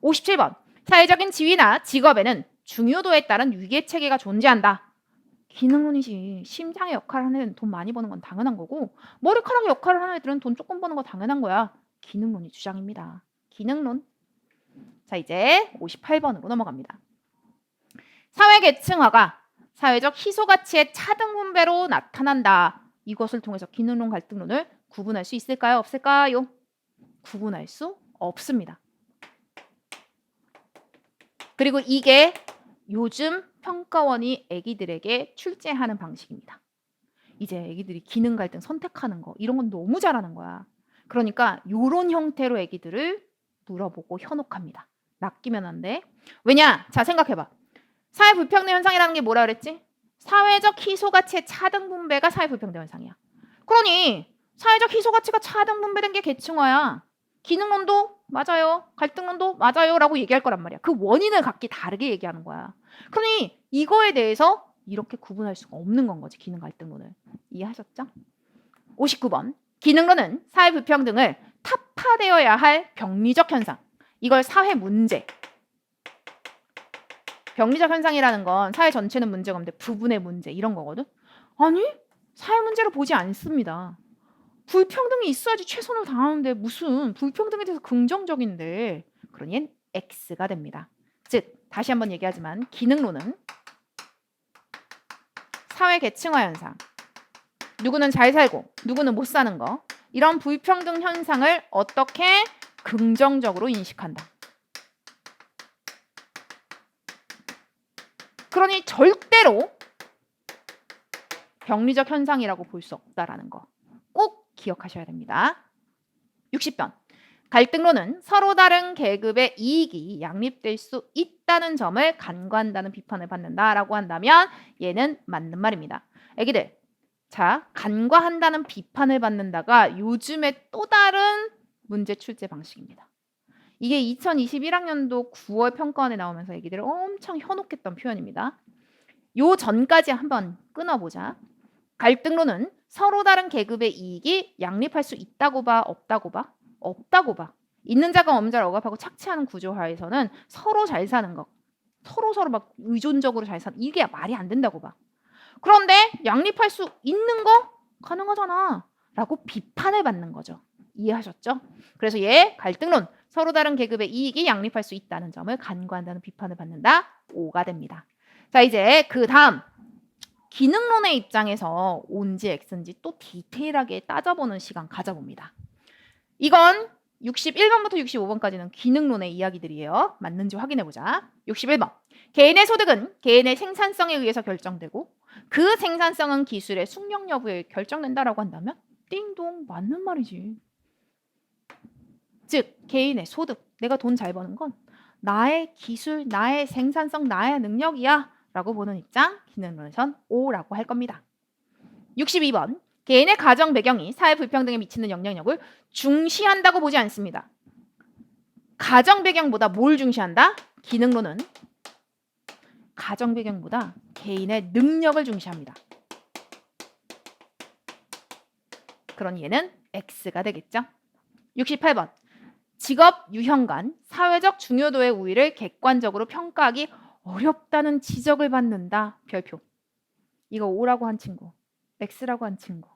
57번. 사회적인 지위나 직업에는 중요도에 따른 위계체계가 존재한다. 기능론이지. 심장의 역할을 하는 애는 돈 많이 버는 건 당연한 거고 머리카락의 역할을 하는 애들은 돈 조금 버는 거 당연한 거야. 기능론이 주장입니다. 기능론. 자, 이제 58번으로 넘어갑니다. 사회계층화가 사회적 희소가치의 차등 분배로 나타난다. 이것을 통해서 기능론, 갈등론을 구분할 수 있을까요? 없을까요? 구분할 수 없습니다. 그리고 이게 요즘 평가원이 애기들에게 출제하는 방식입니다. 이제 애기들이 기능 갈등 선택하는 거 이런 건 너무 잘하는 거야. 그러니까 요런 형태로 애기들을 물어보고 현혹합니다. 낚이면 안 돼. 왜냐? 자, 생각해봐. 사회 불평등 현상이라는 게 뭐라 그랬지? 사회적 희소가치의 차등 분배가 사회 불평등 현상이야. 그러니 사회적 희소가치가 차등 분배된 게 계층화야. 기능론도 맞아요. 갈등론도 맞아요. 라고 얘기할 거란 말이야. 그 원인을 각기 다르게 얘기하는 거야. 그러니 이거에 대해서 이렇게 구분할 수가 없는 건 거지. 기능 갈등론을. 이해하셨죠? 59번. 기능론은 사회 불평등을 타파되어야 할 병리적 현상. 이걸 사회 문제. 병리적 현상이라는 건 사회 전체는 문제가 없는데 부분의 문제 이런 거거든. 아니 사회 문제로 보지 않습니다. 불평등이 있어야지 최선을 다하는데 무슨 불평등에 대해서 긍정적인데 그러니 X가 됩니다. 즉 다시 한번 얘기하지만 기능론은 사회 계층화 현상, 누구는 잘 살고 누구는 못 사는 거 이런 불평등 현상을 어떻게 긍정적으로 인식한다. 그러니 절대로 병리적 현상이라고 볼 수 없다라는 거 꼭 기억하셔야 됩니다. 60번. 갈등론은 서로 다른 계급의 이익이 양립될 수 있다는 점을 간과한다는 비판을 받는다라고 한다면 얘는 맞는 말입니다. 애기들, 자, 간과한다는 비판을 받는다가 요즘의 또 다른 문제 출제 방식입니다. 이게 2021학년도 9월 평가원에 나오면서 애기들을 엄청 현혹했던 표현입니다. 요 전까지 한번 끊어보자. 갈등론은 서로 다른 계급의 이익이 양립할 수 있다고 봐, 없다고 봐? 없다고 봐. 있는 자가 없는 자를 억압하고 착취하는 구조화에서는 서로 잘 사는 거, 서로 막 의존적으로 잘 사는 이게 말이 안 된다고 봐. 그런데 양립할 수 있는 거 가능하잖아 라고 비판을 받는 거죠. 이해하셨죠? 그래서 얘 갈등론 서로 다른 계급의 이익이 양립할 수 있다는 점을 간과한다는 비판을 받는다. 5가 됩니다. 자, 이제 그 다음 기능론의 입장에서 온지 X인지 또 디테일하게 따져보는 시간 가져봅니다. 이건 61번부터 65번까지는 기능론의 이야기들이에요. 맞는지 확인해보자. 61번. 개인의 소득은 개인의 생산성에 의해서 결정되고 그 생산성은 기술의 숙력 여부에 결정된다라고 한다면 띵동 맞는 말이지. 즉 개인의 소득, 내가 돈 잘 버는 건 나의 기술, 나의 생산성, 나의 능력이야 라고 보는 입장, 기능론에선 O라고 할 겁니다. 62번. 개인의 가정 배경이 사회 불평등에 미치는 영향력을 중시한다고 보지 않습니다. 가정 배경보다 뭘 중시한다? 기능론은 가정 배경보다 개인의 능력을 중시합니다. 그러니 얘는 X가 되겠죠. 68번. 직업 유형간 사회적 중요도의 우위를 객관적으로 평가하기 어렵다는 지적을 받는다. 별표. 이거 O라고 한 친구, X라고 한 친구.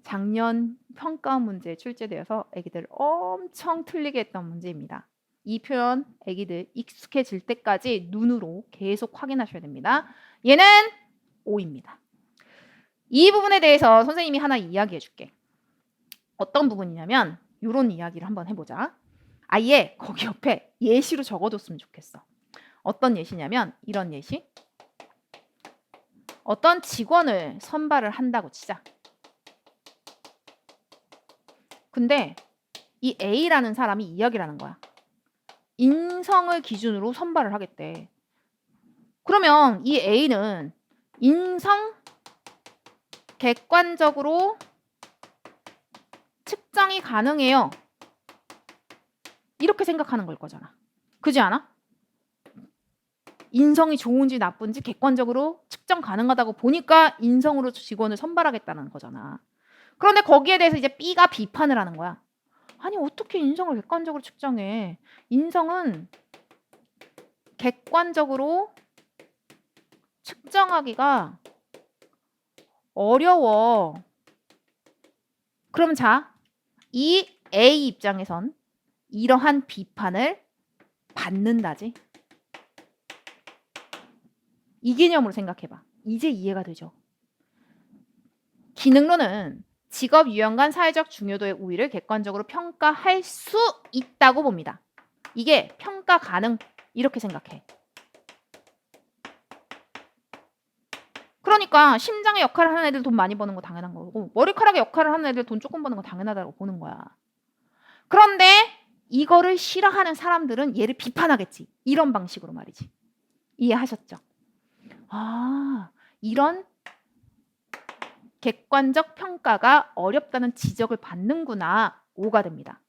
작년 평가 문제에 출제되어서 애기들 엄청 틀리게 했던 문제입니다. 이 표현 애기들 익숙해질 때까지 눈으로 계속 확인하셔야 됩니다. 얘는 O입니다. 이 부분에 대해서 선생님이 하나 이야기해 줄게. 어떤 부분이냐면 이런 이야기를 한번 해보자. 아예 거기 옆에 예시로 적어뒀으면 좋겠어. 어떤 예시냐면 이런 예시. 어떤 직원을 선발을 한다고 치자. 근데 이 A라는 사람이 이야기를 하는 거야. 인성을 기준으로 선발을 하겠대. 그러면 이 A는 인성 객관적으로 측정이 가능해요. 이렇게 생각하는 걸 거잖아. 그지 않아? 인성이 좋은지 나쁜지 객관적으로 측정 가능하다고 보니까 인성으로 직원을 선발하겠다는 거잖아. 그런데 거기에 대해서 이제 B가 비판을 하는 거야. 아니 어떻게 인성을 객관적으로 측정해? 인성은 객관적으로 측정하기가 어려워. 그럼 자, 이 A 입장에선 이러한 비판을 받는다지. 이 개념으로 생각해봐. 이제 이해가 되죠. 기능론은 직업 유형간 사회적 중요도의 우위를 객관적으로 평가할 수 있다고 봅니다. 이게 평가 가능 이렇게 생각해. 그러니까 심장의 역할을 하는 애들 돈 많이 버는 거 당연한 거고 머리카락의 역할을 하는 애들 돈 조금 버는 거 당연하다고 보는 거야. 그런데 이거를 싫어하는 사람들은 얘를 비판하겠지. 이런 방식으로 말이지. 이해하셨죠? 아, 이런 객관적 평가가 어렵다는 지적을 받는구나. O가 됩니다.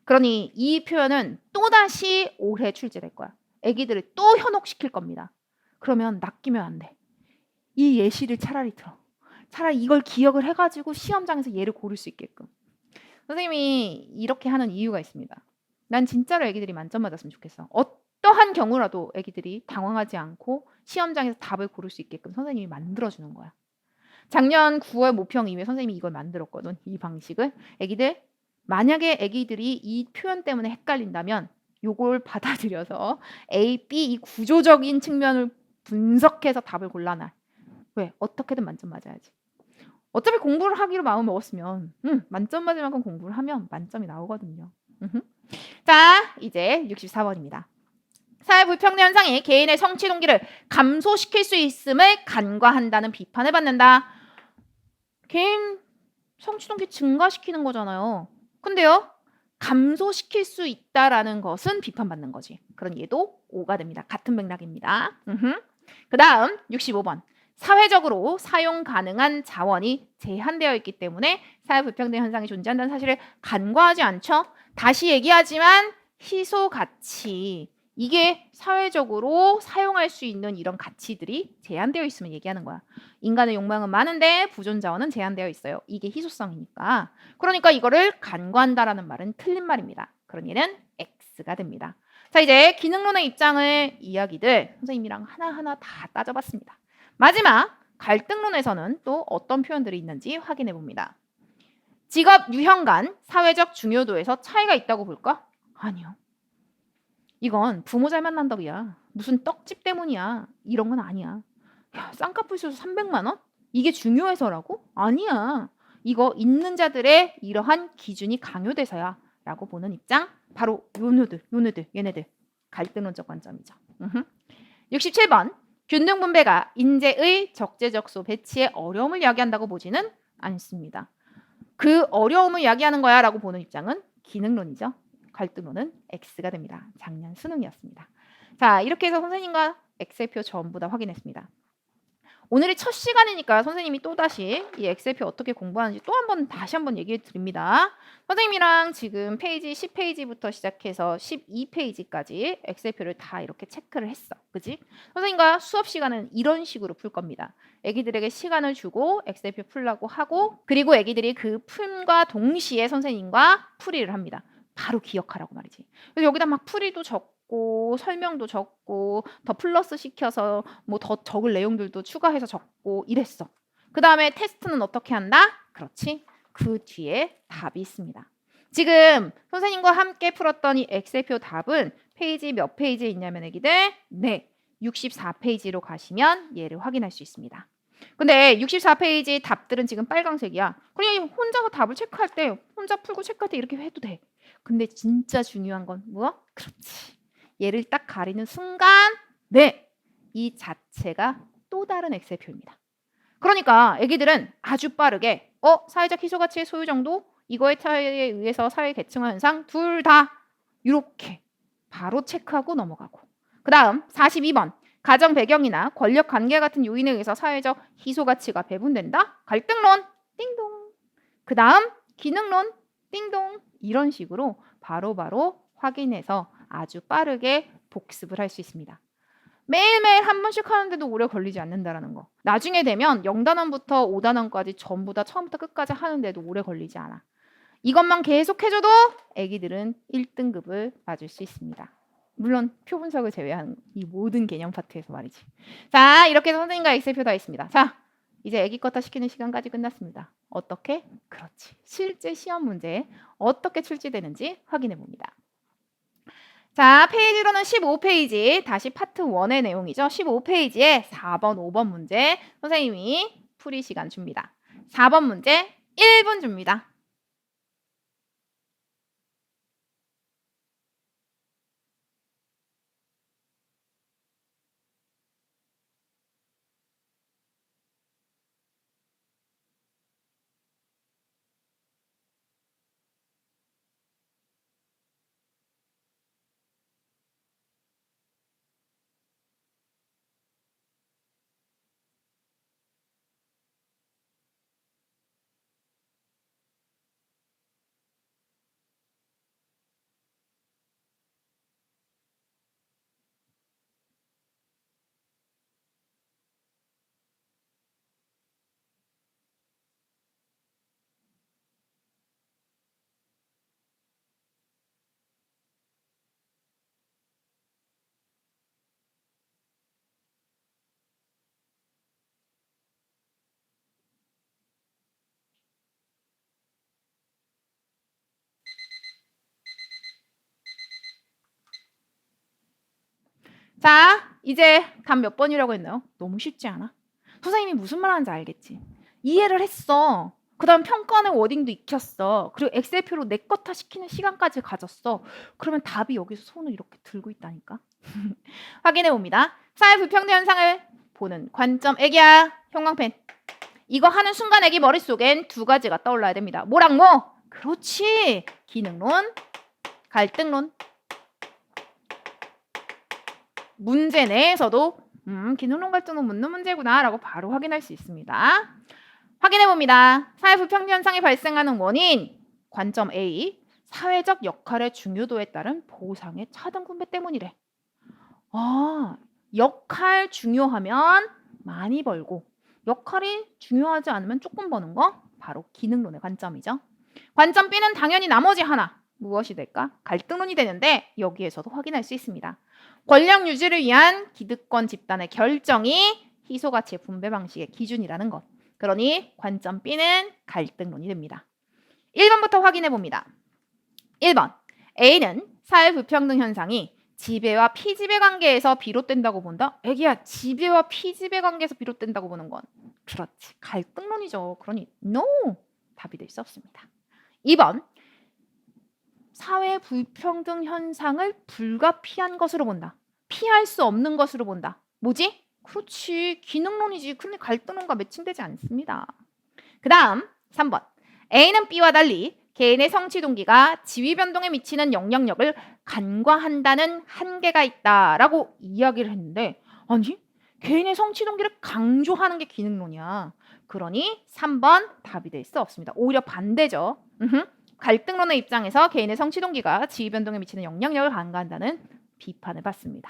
그러니 이 표현은 또다시 올해 출제될 거야. 애기들을 또 현혹시킬 겁니다. 그러면 낚이면 안 돼. 이 예시를 차라리 들어. 차라리 이걸 기억을 해가지고 시험장에서 얘를 고를 수 있게끔. 선생님이 이렇게 하는 이유가 있습니다. 난 진짜로 애기들이 만점 맞았으면 좋겠어. 어떠한 경우라도 애기들이 당황하지 않고 시험장에서 답을 고를 수 있게끔 선생님이 만들어주는 거야. 작년 9월 모평 이후에 선생님이 이걸 만들었거든. 이 방식을. 애기들 만약에 애기들이 이 표현 때문에 헷갈린다면 요걸 받아들여서 A, B 이 구조적인 측면을 분석해서 답을 골라놔. 왜? 어떻게든 만점 맞아야지. 어차피 공부를 하기로 마음 먹었으면 만점 맞을 만큼 공부를 하면 만점이 나오거든요. 자, 이제 64번입니다. 사회 불평등 현상이 개인의 성취 동기를 감소시킬 수 있음을 간과한다는 비판을 받는다. 개인 성취 동기 증가시키는 거잖아요. 근데요, 감소시킬 수 있다라는 것은 비판받는 거지. 그럼 얘도 O가 됩니다. 같은 맥락입니다. 그 다음 65번. 사회적으로 사용 가능한 자원이 제한되어 있기 때문에 사회 불평등 현상이 존재한다는 사실을 간과하지 않죠. 다시 얘기하지만 희소 가치. 이게 사회적으로 사용할 수 있는 이런 가치들이 제한되어 있으면 얘기하는 거야. 인간의 욕망은 많은데 부존 자원은 제한되어 있어요. 이게 희소성이니까. 그러니까 이거를 간과한다라는 말은 틀린 말입니다. 그런 얘는 X가 됩니다. 자, 이제 기능론의 입장을 이야기들 선생님이랑 하나하나 다 따져봤습니다. 마지막 갈등론에서는 또 어떤 표현들이 있는지 확인해 봅니다. 직업 유형 간 사회적 중요도에서 차이가 있다고 볼까? 아니요. 이건 부모 잘 만난다고야. 무슨 떡집 때문이야. 이런 건 아니야. 야, 쌍꺼풀 수술 300만 원? 이게 중요해서라고? 아니야. 이거 있는 자들의 이러한 기준이 강요돼서야 라고 보는 입장. 바로 얘네들 갈등론적 관점이죠. 67번. 균등 분배가 인재의 적재적소 배치에 어려움을 야기한다고 보지는 않습니다. 그 어려움을 야기하는 거야 라고 보는 입장은 기능론이죠. 갈등론은 X가 됩니다. 작년 수능이었습니다. 자, 이렇게 해서 선생님과 엑셀표 전부 다 확인했습니다. 오늘이 첫 시간이니까 선생님이 또다시 이 엑셀표 어떻게 공부하는지 또 다시 한번 얘기해 드립니다. 선생님이랑 지금 페이지 10페이지부터 시작해서 12페이지까지 엑셀표를 다 이렇게 체크를 했어. 그지? 선생님과 수업 시간은 이런 식으로 풀 겁니다. 애기들에게 시간을 주고 엑셀표 풀라고 하고, 그리고 애기들이 그 풀과 동시에 선생님과 풀이를 합니다. 바로 기억하라고 말이지. 그래서 여기다 막 풀이도 적고 설명도 적고 더 플러스 시켜서 뭐 더 적을 내용들도 추가해서 적고 이랬어. 그 다음에 테스트는 어떻게 한다? 그렇지. 그 뒤에 답이 있습니다. 지금 선생님과 함께 풀었던 이 엑셀표 답은 페이지 몇 페이지에 있냐면 애기들, 네, 64페이지로 가시면 얘를 확인할 수 있습니다. 근데 64페이지 답들은 지금 빨강색이야. 그냥 혼자서 답을 체크할 때, 혼자 풀고 체크할 때 이렇게 해도 돼. 근데 진짜 중요한 건 뭐야? 그렇지. 얘를 딱 가리는 순간, 네, 이 자체가 또 다른 엑셀표입니다. 그러니까 애기들은 아주 빠르게 사회적 희소가치의 소유 정도, 이거의 차이에 의해서 사회 계층화 현상 둘 다 이렇게 바로 체크하고 넘어가고, 그 다음 42번 가정 배경이나 권력 관계 같은 요인에 의해서 사회적 희소가치가 배분된다? 갈등론 띵동. 그 다음 기능론 띵동. 이런 식으로 바로바로 확인해서 아주 빠르게 복습을 할 수 있습니다. 매일매일 한 번씩 하는데도 오래 걸리지 않는다라는 거. 나중에 되면 0단원부터 5단원까지 전부 다 처음부터 끝까지 하는데도 오래 걸리지 않아. 이것만 계속 해줘도 애기들은 1등급을 맞을 수 있습니다. 물론 표 분석을 제외한 이 모든 개념 파트에서 말이지. 자, 이렇게 해서 선생님과 엑셀표 다 있습니다. 자, 이제 애기 거 다 시키는 시간까지 끝났습니다. 어떻게? 그렇지. 실제 시험 문제 어떻게 출제되는지 확인해 봅니다. 자, 페이지로는 15페이지, 다시 파트 1의 내용이죠. 15페이지에 4번, 5번 문제 선생님이 풀이 시간 줍니다. 4번 문제 1분 줍니다. 자, 이제 답 몇 번이라고 했나요? 너무 쉽지 않아? 선생님이 무슨 말 하는지 알겠지? 이해를 했어. 그 다음 평가원의 워딩도 익혔어. 그리고 엑셀표로 내 것 다 시키는 시간까지 가졌어. 그러면 답이 여기서 손을 이렇게 들고 있다니까? 확인해 봅니다. 사회 불평등 현상을 보는 관점. 애기야, 형광펜. 이거 하는 순간 애기 머릿속엔 두 가지가 떠올라야 됩니다. 뭐랑 뭐? 그렇지. 기능론, 갈등론. 문제 내에서도 기능론 갈등론 묻는 문제구나 라고 바로 확인할 수 있습니다. 확인해 봅니다. 사회 불평등 현상이 발생하는 원인 관점 A, 사회적 역할의 중요도에 따른 보상의 차등 분배 때문이래. 아, 역할 중요하면 많이 벌고 역할이 중요하지 않으면 조금 버는 거 바로 기능론의 관점이죠. 관점 B는 당연히 나머지 하나 무엇이 될까? 갈등론이 되는데 여기에서도 확인할 수 있습니다. 권력 유지를 위한 기득권 집단의 결정이 희소가치의 분배 방식의 기준이라는 것. 그러니 관점 B는 갈등론이 됩니다. 1번부터 확인해 봅니다. 1번 A는 사회 불평등 현상이 지배와 피지배 관계에서 비롯된다고 본다? 애기야, 지배와 피지배 관계에서 비롯된다고 보는 건 그렇지, 갈등론이죠. 그러니 no, 답이 될 수 없습니다. 2번 사회 불평등 현상을 불가피한 것으로 본다. 피할 수 없는 것으로 본다. 뭐지? 그렇지, 기능론이지. 근데 갈등론과 매칭되지 않습니다. 그 다음 3번 A는 B와 달리 개인의 성취 동기가 지위 변동에 미치는 영향력을 간과한다는 한계가 있다라고 이야기를 했는데 아니 개인의 성취 동기를 강조하는 게 기능론이야. 그러니 3번 답이 될 수 없습니다. 오히려 반대죠. 갈등론의 입장에서 개인의 성취 동기가 지위 변동에 미치는 영향력을 간과한다는 비판을 받습니다.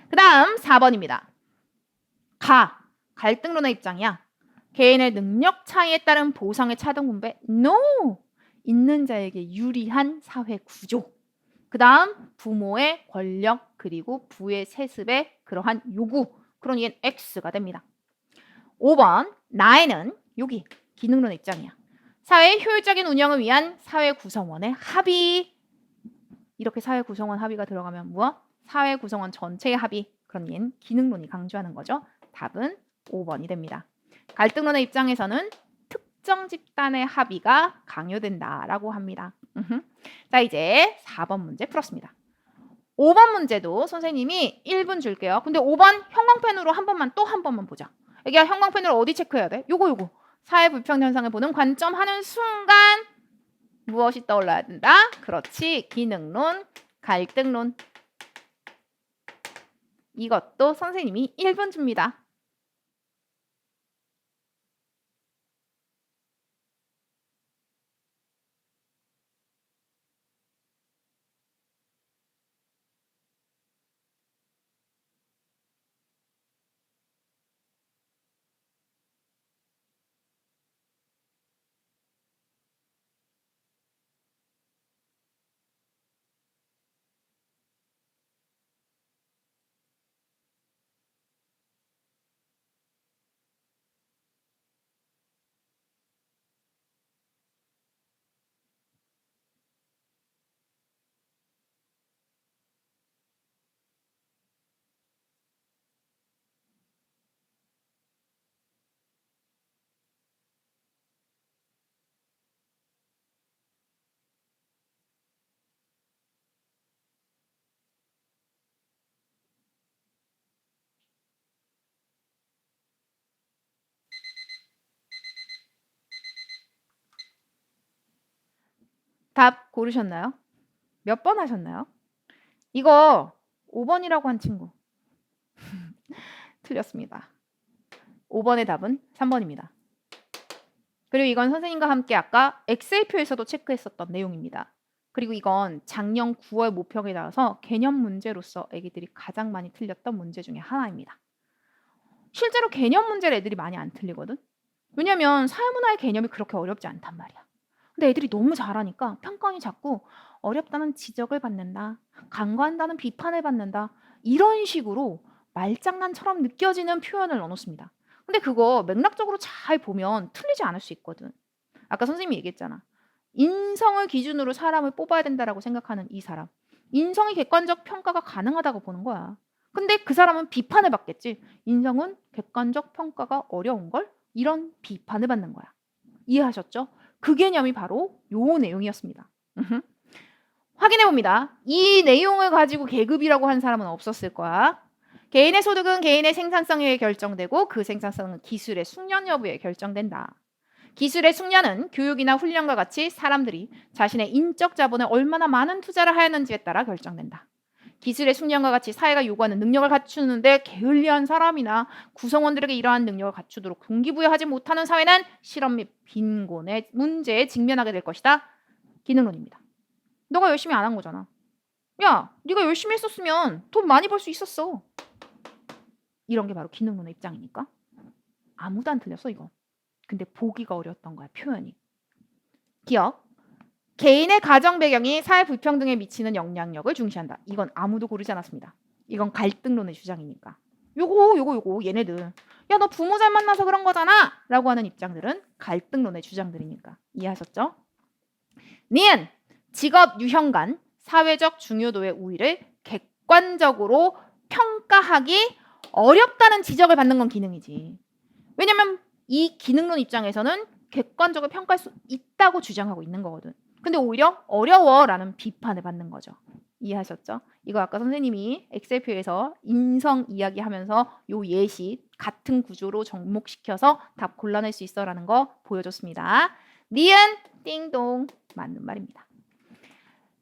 그 다음 4번입니다. 갈등론의 입장이야. 개인의 능력 차이에 따른 보상의 차등 분배 NO! 있는 자에게 유리한 사회 구조. 그 다음 부모의 권력 그리고 부의 세습의 그러한 요구. 그러니 얘는 X가 됩니다. 5번 나에는 여기 기능론의 입장이야. 사회의 효율적인 운영을 위한 사회 구성원의 합의. 이렇게 사회 구성원 합의가 들어가면 무엇? 사회 구성원 전체의 합의. 그럼 얘는 기능론이 강조하는 거죠. 답은 5번이 됩니다. 갈등론의 입장에서는 특정 집단의 합의가 강요된다라고 합니다. 자 이제 4번 문제 풀었습니다. 5번 문제도 선생님이 1분 줄게요. 근데 5번 형광펜으로 한 번만 보자. 애기야 형광펜으로 어디 체크해야 돼? 요거 사회 불평 현상을 보는 관점 하는 순간 무엇이 떠올라야 된다? 그렇지 기능론, 갈등론. 이것도 선생님이 1분 줍니다. 답 고르셨나요? 몇 번 하셨나요? 이거 5번이라고 한 친구 틀렸습니다. 5번의 답은 3번입니다. 그리고 이건 선생님과 함께 아까 엑셀표에서도 체크했었던 내용입니다. 그리고 이건 작년 9월 모평에 나와서 개념 문제로서 애기들이 가장 많이 틀렸던 문제 중에 하나입니다. 실제로 개념 문제를 애들이 많이 안 틀리거든. 왜냐면 사회문화의 개념이 그렇게 어렵지 않단 말이야. 근데 애들이 너무 잘하니까 평가원이 자꾸 어렵다는 지적을 받는다. 간과한다는 비판을 받는다. 이런 식으로 말장난처럼 느껴지는 표현을 넣어놓습니다. 근데 그거 맥락적으로 잘 보면 틀리지 않을 수 있거든. 아까 선생님이 얘기했잖아. 인성을 기준으로 사람을 뽑아야 된다라고 생각하는 이 사람. 인성이 객관적 평가가 가능하다고 보는 거야. 근데 그 사람은 비판을 받겠지. 인성은 객관적 평가가 어려운 걸? 이런 비판을 받는 거야. 이해하셨죠? 그 개념이 바로 요 내용이었습니다. 확인해 봅니다. 이 내용을 가지고 계급이라고 한 사람은 없었을 거야. 개인의 소득은 개인의 생산성에 의해 결정되고 그 생산성은 기술의 숙련 여부에 결정된다. 기술의 숙련은 교육이나 훈련과 같이 사람들이 자신의 인적 자본에 얼마나 많은 투자를 하였는지에 따라 결정된다. 기술의 숙련과 같이 사회가 요구하는 능력을 갖추는데 게을리한 사람이나 구성원들에게 이러한 능력을 갖추도록 동기부여하지 못하는 사회는 실업 및 빈곤의 문제에 직면하게 될 것이다. 기능론입니다. 너가 열심히 안 한 거잖아. 야, 네가 열심히 했었으면 돈 많이 벌 수 있었어. 이런 게 바로 기능론의 입장이니까. 아무도 안 틀렸어 이거. 근데 보기가 어려웠던 거야 표현이. 기억. 개인의 가정 배경이 사회 불평등에 미치는 영향력을 중시한다. 이건 아무도 고르지 않았습니다. 이건 갈등론의 주장이니까. 요거 얘네들. 야, 너 부모 잘 만나서 그런 거잖아. 라고 하는 입장들은 갈등론의 주장들이니까. 이해하셨죠? 니은 직업 유형 간 사회적 중요도의 우위를 객관적으로 평가하기 어렵다는 지적을 받는 건 기능이지. 왜냐면 이 기능론 입장에서는 객관적으로 평가할 수 있다고 주장하고 있는 거거든. 근데 오히려 어려워라는 비판을 받는 거죠. 이해하셨죠? 이거 아까 선생님이 엑셀표에서 인성 이야기하면서 요 예시 같은 구조로 접목시켜서 답 골라낼 수 있어라는 거 보여줬습니다. 니은 띵동 맞는 말입니다.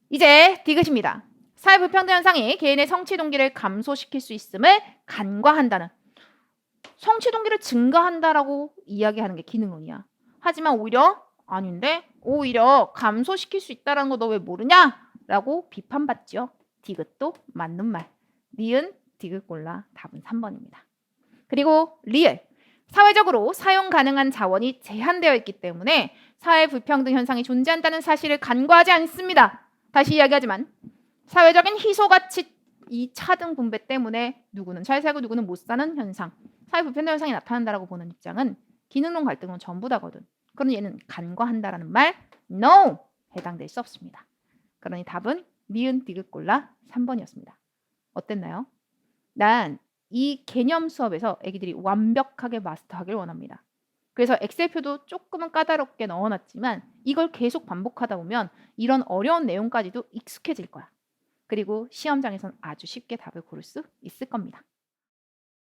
이제 디귿입니다. 사회 불평등 현상이 개인의 성취 동기를 감소시킬 수 있음을 간과한다는 성취 동기를 증가한다라고 이야기하는 게 기능론이야. 하지만 오히려 아닌데 오히려 감소시킬 수 있다는 거 너 왜 모르냐? 라고 비판받죠. 디귿도 맞는 말. 니은 디귿 골라 답은 3번입니다. 그리고 리을. 사회적으로 사용 가능한 자원이 제한되어 있기 때문에 사회 불평등 현상이 존재한다는 사실을 간과하지 않습니다. 다시 이야기하지만 사회적인 희소가치 이 차등 분배 때문에 누구는 잘 살고 누구는 못 사는 현상, 사회 불평등 현상이 나타난다라고 보는 입장은 기능론 갈등론 전부 다거든. 그러니 얘는 간과한다라는 말 no 해당될 수 없습니다. 그러니 답은 니은 디귿 골라 3번이었습니다. 어땠나요? 난 이 개념 수업에서 애기들이 완벽하게 마스터하길 원합니다. 그래서 엑셀표도 조금은 까다롭게 넣어놨지만 이걸 계속 반복하다 보면 이런 어려운 내용까지도 익숙해질 거야. 그리고 시험장에선 아주 쉽게 답을 고를 수 있을 겁니다.